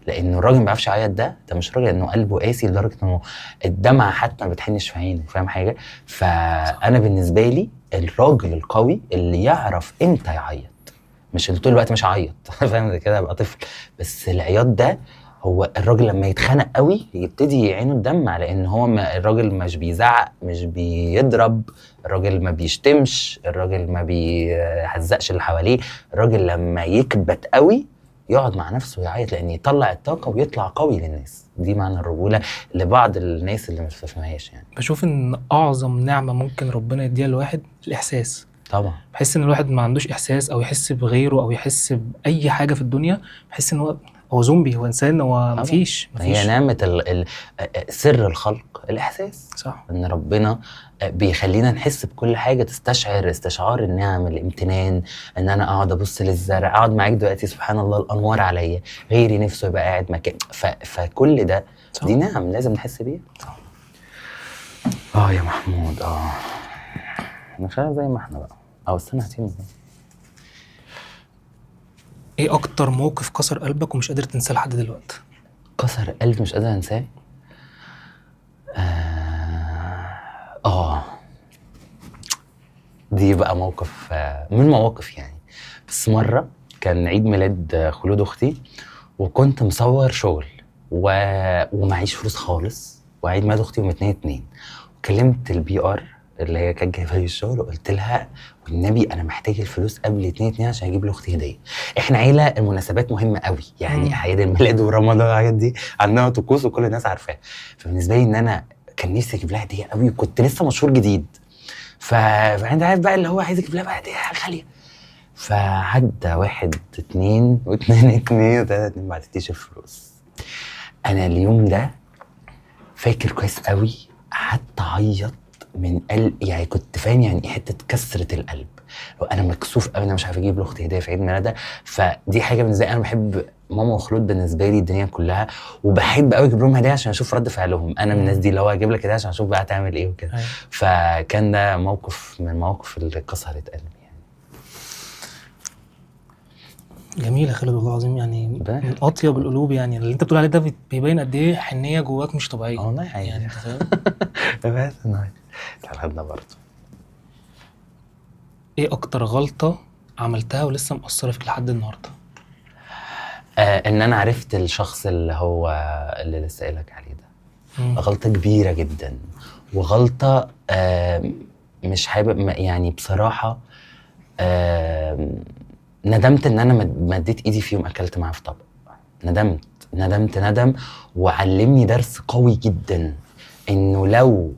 لانه الراجل ما بيعرفش يعيط، ده مش راجل، لانه قلبه قاسي لدرجه انه الدمعه حتى ما بتحنش في عينه، فاهم حاجه؟ فانا بالنسبه لي الراجل القوي اللي يعرف امتى يعيط، مش اللي طول الوقت مش هعيط. فاهم كده ابقى طفل. بس العياط ده هو الراجل لما يتخنق قوي يبتدي عينه تدمع، لان هو الراجل مش بيزعق مش بيضرب، الراجل ما بيشتمش، الراجل ما بيهزقش اللي حواليه. الراجل لما يكبت قوي يقعد مع نفسه ويعيط، لان يطلع الطاقه ويطلع قوي للناس. دي معنى الرجوله لبعض الناس اللي مش فاهمهاش يعني. بشوف ان اعظم نعمه ممكن ربنا يديها لواحد الاحساس. طبعا بحس ان الواحد ما عندوش احساس او يحس بغيره او يحس باي حاجه في الدنيا، بحس ان هو زومبي، هو انسان، هو مفيش. هي نعمه سر الخلق الاحساس، صح. ان ربنا بيخلينا نحس بكل حاجه، تستشعر استشعار النعم، الامتنان. ان انا اقعد ابص للزرع، اقعد معاك دلوقتي سبحان الله الانوار عليا، غيري نفسه يبقى قاعد مكان. فكل ده صح. دي نعم لازم نحس بيها. يا محمود مش عارف زي ما احنا بقى استنى هتيجي. ايه اكتر موقف كسر قلبك ومش قادر تنساه لحد دلوقتي؟ كسر قلبي مش قادر انساه؟ دي بقى موقف من مواقف يعني. بس مره كان عيد ميلاد خلود اختي وكنت مصور شغل ومعيش فلوس خالص، وعيد ميلاد اختي يوم 2/2. وكلمت البي ار اللي هي كانت جايبه لي الشغل وقلت لها والنبي انا محتاج الفلوس قبل 2/2 عشان اجيب لاختي هديه. احنا عيله المناسبات مهمه قوي يعني، اعياد الميلاد ورمضان والحاجات دي عندنا طقوس وكل الناس عارفاها. فبالنسبه لي ان انا كان نفسي اجيب لها هديه قوي، وكنت لسه مشهور جديد، فانت عارف بقى اللي هو عايز اجيب لها بقى هديه غاليه. فعدى 1 2 و2 2 و3 2 ما عدتيش الفلوس. انا اليوم ده فاكر كويس قوي، قعدت اعيط من قلب يعني، كنت فاهم يعني ايه حته كسره القلب. لو انا مكسوف قوي انا مش عارف اجيب لاختي هديه في عيد ميلادها. فدي حاجه بالنسبه لي، انا بحب ماما وخلود بالنسبه لي الدنيا كلها، وبحب قوي اجيب لهم هديه عشان اشوف رد فعلهم. انا من الناس دي اللي هو اجيب لك هديه عشان اشوف بقى هتعمل ايه وكده. فكان ده موقف من المواقف اللي كسرت قلبي يعني. جميل يا خالد والله العظيم، يعني من اطيب القلوب يعني. اللي انت بتقول عليه ده بيبين قد ايه حنيه جواك مش طبيعيه والله حقيقي يعني، انت فاهم. بس انا تعبنا برضه. ايه اكتر غلطه عملتها ولسه مأثره فيك لحد النهارده؟ ان انا عرفت الشخص اللي هو اللي لسه قايلك عليه ده. غلطه كبيره جدا، وغلطه مش حابب يعني بصراحه. ندمت ان انا مديت ايدي فيهم اكلت معاه في طبق. ندم وعلمني درس قوي جدا، انه لو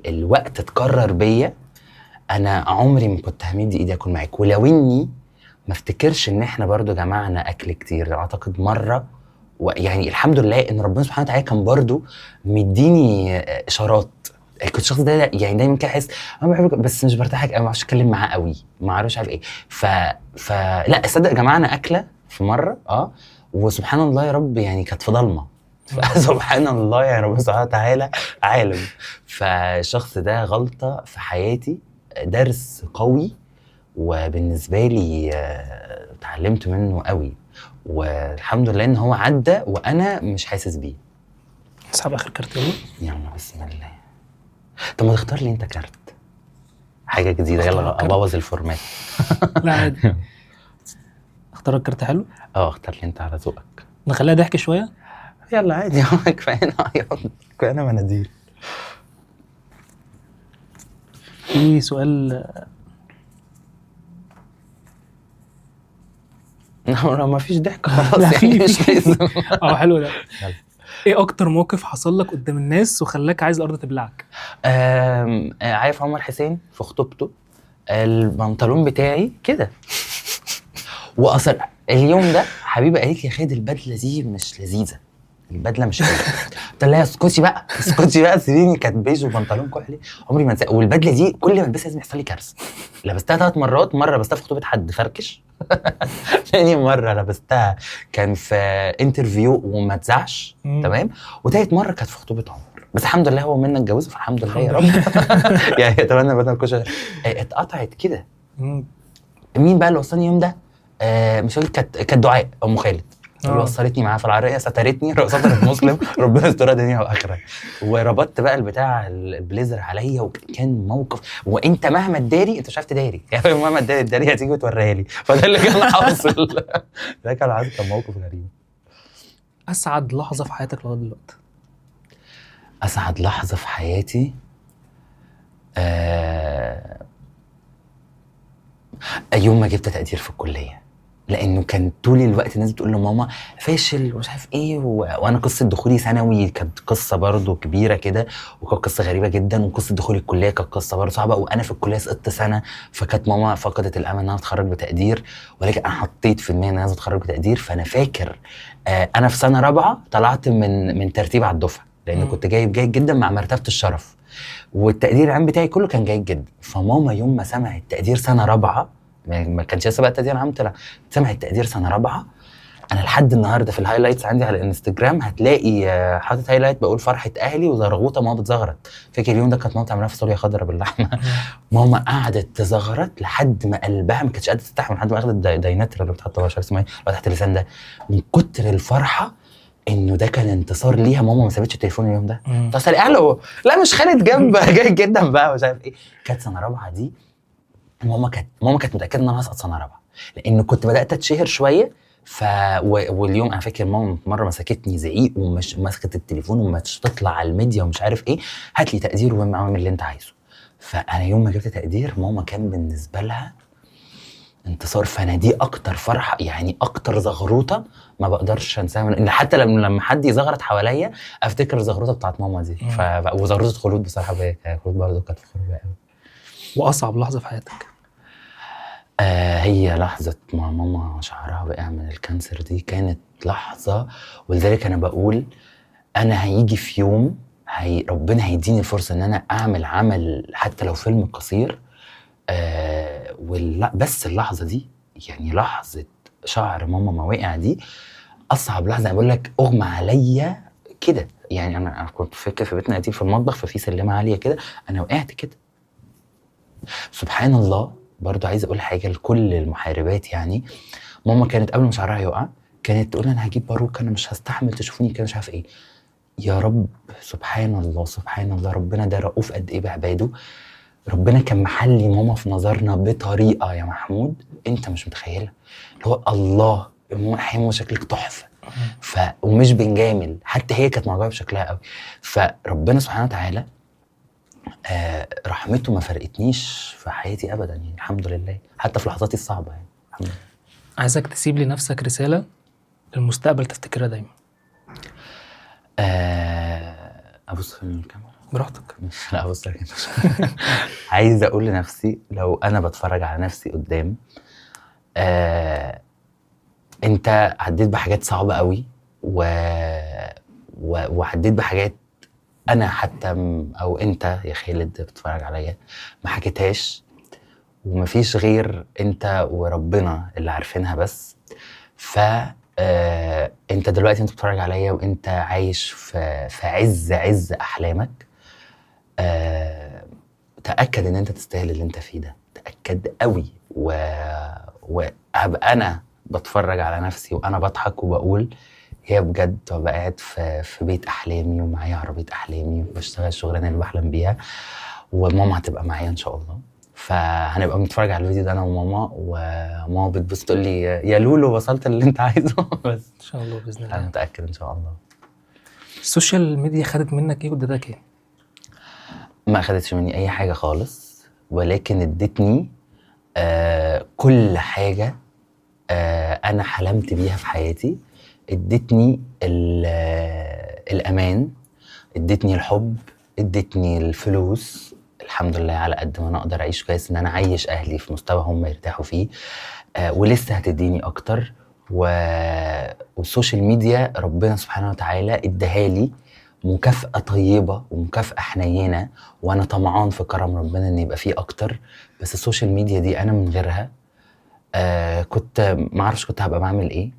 الوقت اتكرر بيا انا عمري ما كنت همد ايدي اكل معاك. ولو اني ما افتكرش ان احنا برضو جمعنا اكل كتير، اعتقد مره، ويعني الحمد لله ان ربنا سبحانه وتعالى كان برضو مديني اشارات. كنت الشخص ده يعني دايما كده احس انا بحبك بس مش برتاحك قوي، ما اعرفش اتكلم معاه قوي، ما اعرفش عارف ايه. لا اصدق جمعنا اكله في مره وسبحان الله يا رب يعني كانت في ضلمه. سبحان الله يا رب سبحانه وتعالى عالم. فالشخص ده غلطه في حياتي، درس قوي، وبالنسبه لي اتعلمت منه قوي، والحمد لله ان هو عدى وانا مش حاسس بيه. اسحب اخر كارت يلا. يلا بسم الله. طب ما تختار لي انت كارت حاجه جديده، يلا ابوظ الفورمات. لا عادي. اختار كارت حلو. اختار لي انت على ذوقك. نخليها ضحك شويه. يلا عادي. كفايه عياط، كفايه مناديل. في سؤال ما فيش ضحك خلاص. لا يعني مش لازم. حلو ده. ايه اكتر موقف حصل لك قدام الناس وخلاك عايز الارض تبلعك؟ عارف عمر حسين في خطوبته البنطلون بتاعي كده، واصل اليوم ده حبيبه قالت لي يا خالد البدله دي مش لذيذه، البدله مش حلوه. قلت لها اسكتي بقى سيبيني. كانت بيج وبنطلون كحلي عمري ما انساه، والبدله دي كل ما البسها لازم يحصل لي كارثه. لبستها 3 مرات، مره لبستها في خطوبه حد فركش. ثاني مره لبستها كان في انترفيو وما اتذاعش تمام، وثالث مره كانت في خطوبه عمر. بس الحمد لله هو منا اتجوزوا فالحمد لله يا رب. يعني اتمنى بدل كل اتقطعت كده. مين بقى اللي وصلني اليوم ده؟ مش هقول كانت دعاء ام خالد اللي وصلتني معاها في العربيه، سترتني سترت مسلم ربنا يسترها دنيا واخره. وربطت بقى البتاع البليزر عليا، وكان موقف. وانت مهما تداري انت مش عارف تداري يعني، مهما تداري هتيجي وتوريها لي. فده اللي كان حاصل. ده كان موقف غريب. اسعد لحظه في حياتك لغايه دلوقتي؟ اسعد لحظه في حياتي يوم ما جبت تقدير في الكليه، لانه كان طول الوقت الناس بتقول لماما فاشل ومش عارف ايه وانا قصه دخولي ثانوي كانت قصه برضو كبيره كده، وكانت قصه غريبه جدا، وقصه دخولي الكليه كانت قصه برضو صعبه، وانا في الكليه سقطت سنه، فكانت ماما فقدت الامل ان انا اتخرج بتقدير، ولكن انا حطيت في دماغي ان انا اتخرج بتقدير. فانا فاكر انا في سنه رابعه طلعت من ترتيب على الدفعه، لان كنت جايب جيد جدا مع مرتبه الشرف، والتقدير العام بتاعي كله كان جيد جدا. فماما يوم ما سمعت تقدير سنه رابعه، ما كانش لسه بقى التقدير عام طلع، سمعت التقدير سنه رابعه. انا لحد النهارده في الهايلايتس عندي على الانستجرام هتلاقي حاطط هايلايت بقول فرحه اهلي وزرغوطه ماما بتزغرط. فاكر اليوم ده كانت ماما عامله فاصوليا خضراء باللحمه. ماما قعدت تزغرط لحد ما قلبها ما كانتش قادره تستحمل، لحد ما اخدت دايناتر اللي بتحط بشر اسمها ايه اللي تحت اللسان ده، من كتر الفرحه انه ده كان انتصار ليها. ماما ما سابتش التليفون اليوم ده، اتصل الو لا مش خالد جنب جاي جدا بقى مش عارف ايه. كانت سنه رابعه دي، ماما كانت متاكده ان انا هسقط سنه رابعه، لان كنت بدات اتشهر شويه. واليوم انا فاكر ماما مره مسكتني زعيق ومش مسكت التليفون ومش تطلع على الميديا ومش عارف ايه، هات لي تقدير واعمل اللي انت عايزه. فانا يوم ما جبت تقدير ماما كان بالنسبه لها انتصار. فانا دي اكتر فرحه، يعني اكتر زغروطه ما بقدرش انساها، ان حتى لما حد يزغرط حواليا افتكر الزغروطه بتاعت ماما دي. وزغروطه خلود بصراحه، خلود برضه كانت فخوره بيها قوي. واصعب لحظه في حياتك؟ هي لحظه ما ماما شعرها وقع من الكانسر دي، كانت لحظه. ولذلك انا بقول انا هيجي في يوم ربنا هيديني الفرصه ان انا اعمل عمل حتى لو فيلم قصير. بس اللحظه دي، يعني لحظه شعر ماما ما وقع دي اصعب لحظه. انا بقول لك اغمى عليا كده، يعني انا كنت فاكر في بيتنا قديم في المطبخ، ففي سلمه عاليه كده انا وقعت كده. سبحان الله. برضو عايز اقول حاجه لكل المحاربات، يعني ماما كانت قبل ما شعرها يقع كانت تقول انا هجيب باروكه، انا مش هستحمل تشوفوني كده مش عارف ايه. يا رب سبحان الله سبحان الله، ربنا ده رؤوف قد ايه بعباده. ربنا كان محلي ماما في نظرنا بطريقه يا محمود انت مش متخيلها. اللي هو الله ماما شكلك تحفه. ومش بنجامل، حتى هي كانت معجبه بشكلها قوي. فربنا سبحانه وتعالى رحمته ما فرقتنيش في حياتي ابدا، يعني الحمد لله، حتى في لحظاتي الصعبه يعني الحمد لله. عايزك تسيب لنفسك رساله للمستقبل تفتكرها دايما. ابص في الكاميرا براحتك. لا ابص كده. عايز اقول لنفسي لو انا بتفرج على نفسي قدام، انت عديت بحاجات صعبه قوي وعديت بحاجات انا حتى او انت يا خالد بتتفرج عليا ما حكيتهاش، ومفيش غير انت وربنا اللي عارفينها بس. انت دلوقتي انت بتتفرج عليا وانت عايش في عز احلامك. تاكد ان انت تستاهل اللي انت فيه ده، تاكد قوي. وهبقى انا بتفرج على نفسي وانا بضحك وبقول هي بجد، وابقى قاعد في بيت احلامي ومعايا عربيه احلامي وبشتغل الشغلانه اللي بحلم بيها، وماما هتبقى معايا ان شاء الله. فهنبقى بنتفرج على الفيديو ده انا وماما بتبص تقول لي يا لولو وصلت اللي انت عايزه. بس ان شاء الله باذن الله. انا متاكد ان شاء الله. السوشيال ميديا خدت منك ايه وادتك ايه؟ ما خدتش مني اي حاجه خالص، ولكن ادتني كل حاجه انا حلمت بيها في حياتي. ادتني الامان، ادتني الحب، ادتني الفلوس. الحمد لله على قد ما انا اقدر اعيش كويس ان انا اعيش اهلي في مستوى هم يرتاحوا فيه. ولسه هتديني اكتر. والسوشيال ميديا ربنا سبحانه وتعالى اداهالي مكافأة طيبة ومكافأة حنينة، وانا طمعان في كرم ربنا ان يبقى فيه اكتر. بس السوشيال ميديا دي انا من غيرها كنت ما اعرفش كنت هبقى بعمل ايه.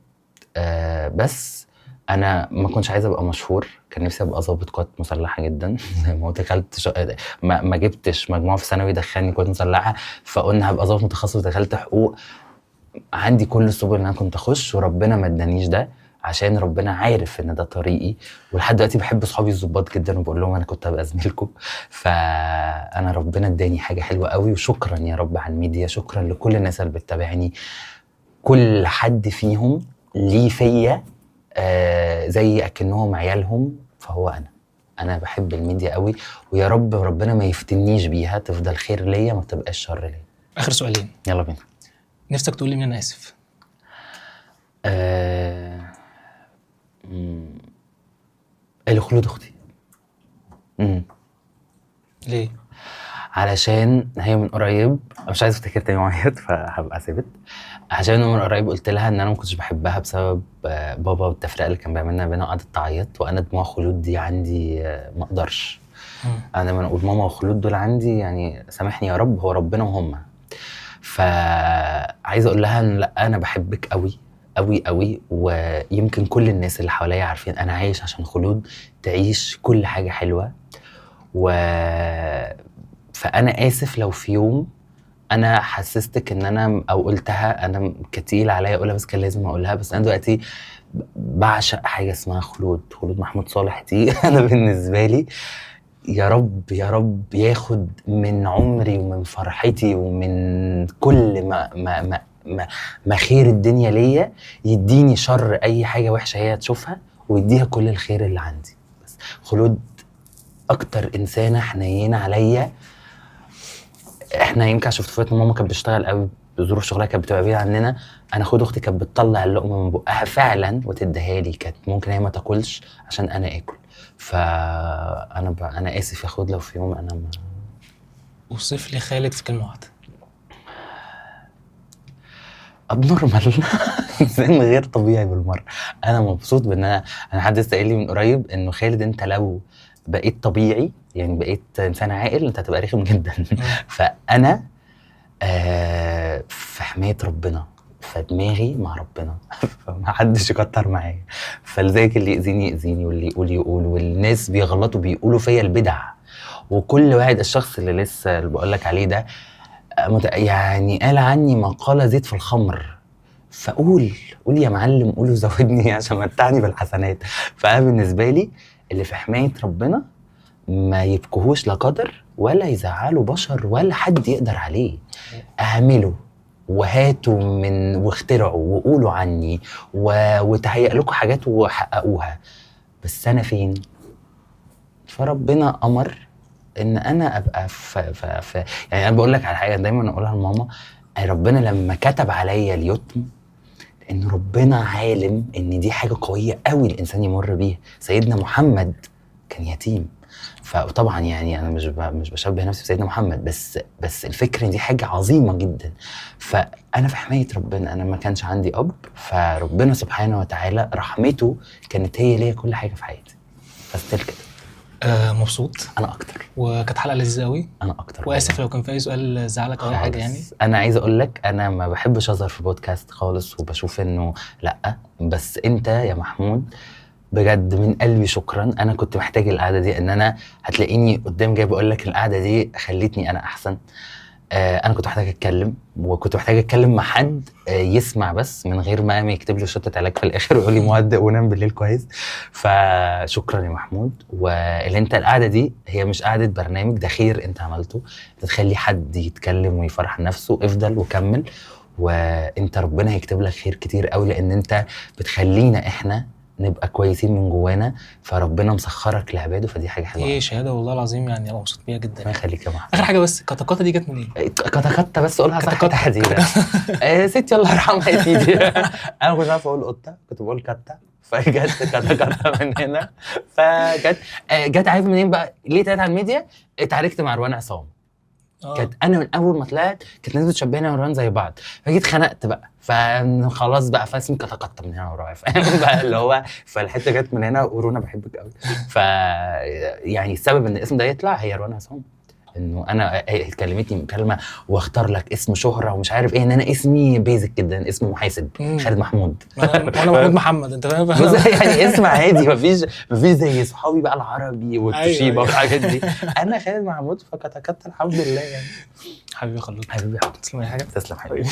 بس انا ما كنتش عايز ابقى مشهور، كان نفسي ابقى ضابط قوات مسلحه جدا. ما دخلت ما جبتش مجموعه في ثانوي دخلني قوات مسلحه، فقلنا هبقى ضابط متخصص. دخلت حقوق، عندي كل السبل ان انا كنت اخش، وربنا ما ادانيش ده عشان ربنا عارف ان ده طريقي. ولحد دلوقتي بحب اصحابي الضباط جدا وبقول لهم انا كنت هبقى زميلكم. فانا ربنا اداني حاجه حلوه قوي، وشكرا يا رب على الميديا. شكرا لكل الناس اللي بتتابعني، كل حد فيهم ليه فيا زي اكنهم عيالهم. فهو انا بحب الميديا قوي، ويا رب ربنا ما يفتنيش بيها، تفضل خير ليا ما تبقاش شر ليا. اخر سؤالين. يلا بينا. نفسك تقول لي مين انا اسف؟ الخلود اختي. ليه؟ علشان هي من قريب، مش عايز افتكر تاني معيط فهبقى ثابت. عشان من قريب قلت لها ان انا ما كنتش بحبها بسبب بابا والتفرقه اللي كان بيعملنا بينا، وقعدت تعيط. وانا دموع خلود دي عندي ما اقدرش. انا لما اقول ماما وخلود دول عندي يعني سامحني يا رب، هو ربنا وهم. فعايز اقول لها ان لا انا بحبك قوي قوي قوي، ويمكن كل الناس اللي حواليا عارفين انا عايش عشان خلود تعيش كل حاجه حلوه. فانا اسف لو في يوم انا حسستك ان انا او قلتها، انا كتيل عليا اقولها بس كان لازم اقولها. بس انا دلوقتي بعشق حاجه اسمها خلود محمود صالح دي. انا بالنسبه لي يا رب يا رب ياخد من عمري ومن فرحتي ومن كل ما خير الدنيا ليا، يديني شر اي حاجه وحشه هي تشوفها ويديها كل الخير اللي عندي. بس خلود اكتر انسانه حنينه عليا. احنا يمكن عشان طفولتنا ماما كانت بتشتغل قوي، بظروف شغلها كانت بتبقى بعيده عننا. انا خد اختي كانت بتطلع اللقمه من بقها فعلا وتديها لي، كانت ممكن هي ما تاكلش عشان انا اكل. انا اسف يا خد لو في يوم انا ما... وصف لي خالد في كلمه واحده. ابنورمال. انسان غير طبيعي بالمره. انا مبسوط بان انا حد لسه قال لي من قريب انه خالد انت لو بقيت طبيعي يعني بقيت انسان عاقل انت هتبقى رخم جدا. فانا في حمايه ربنا، فدماغي مع ربنا. فما حدش يكتر معايا. فلذلك اللي يأذيني واللي يقول والناس بيغلطوا بيقولوا فيا البدع. وكل واحد الشخص اللي لسه اللي بقول لك عليه ده يعني قال عني مقالة زيت في الخمر. فقول يا معلم، قول وزودني عشان متعني بالحسنات. فأنا بالنسبة لي اللي في حماية ربنا ما يبكوهوش لا قدر ولا يزعلوا بشر ولا حد يقدر عليه. اعملوا وهاتوا من واخترعوا وقولوا عني وتهيأ لكم حاجات وحققوها، بس انا فين؟ فربنا امر ان انا ابقى في يعني. انا بقول لك على حاجه دايما اقولها لماما، ربنا لما كتب عليا اليتم ان ربنا عالم ان دي حاجه قويه قوي الانسان يمر بيها. سيدنا محمد كان يتيم، فطبعا يعني انا مش بشبه نفسي بسيدنا محمد، بس الفكره ان دي حاجه عظيمه جدا. فانا في حمايه ربنا، انا ما كانش عندي اب، فربنا سبحانه وتعالى رحمته كانت هي ليا كل حاجه في حياتي. فاستل كده. مبسوط انا اكتر، وكانت حلقه لذيذه قوي. انا اكتر، واسف لو كان في اي سؤال زعلك او اي حاجه يعني. انا عايز اقول لك انا ما بحبش اظهر في بودكاست خالص، وبشوف انه لا، بس انت يا محمود بجد من قلبي شكرا. انا كنت محتاج القعده دي، ان انا هتلاقيني قدام جاي بقول لك القعده دي خلتني انا احسن. انا كنت محتاج اتكلم، وكنت محتاج اتكلم مع حد يسمع بس من غير ما يكتب لي شطه علاج في الاخر ويقول لي مهدئ ونام بالليل كويس. فشكرا يا محمود. واللي انت القعده دي هي مش قعده برنامج، ده خير انت عملته، تخلي حد يتكلم ويفرح نفسه. افضل وكمل، وانت ربنا هيكتب لك خير كتير قوي، لان انت بتخلينا احنا نبقى كويسين من جوانا، فربنا مسخرك لعباده، فدي حاجه حلوه. ايه شهاده والله العظيم، يعني انا مبسوط بيها جدا. الله يخليك يا محمود. اخر حاجه بس، كتكوته دي جت منين؟ كتكوته بس قولها صح تحديدا. ستي الله يرحمها يا سيدي. انا كنت عارف اقول قطه، كنت بقول كته، فجت كتكوته من هنا. جت عارف منين بقى ليه؟ طلعت على الميديا اتعاركت مع روان عصام. كانت انا من اول ما طلعت كانت الناس بتشبهني وروان زي بعض، فجيت خنقت بقى، فخلاص بقى فاسمي كتكوته من هنا ورايا، فاهم بقى اللي هو. فالحته جت من هنا، ورونا بحبك قوي. يعني السبب ان الاسم ده يطلع هي روان عصام، انه انا كلمتني مكالمه واختار لك اسم شهره ومش عارف ايه، ان انا اسمي بيزك جدا، اسمي محاسب خالد محمود. وانا محمود محمد، انت فاهم. يعني اسم عادي، مفيش زي صحابي بقى العربي والتوشيبا والحاجات دي. انا خالد محمود فكتكت الحمد لله يعني. حبيبي خلود، حبيبي تسلم. اي حاجه. تسلم حبيبي.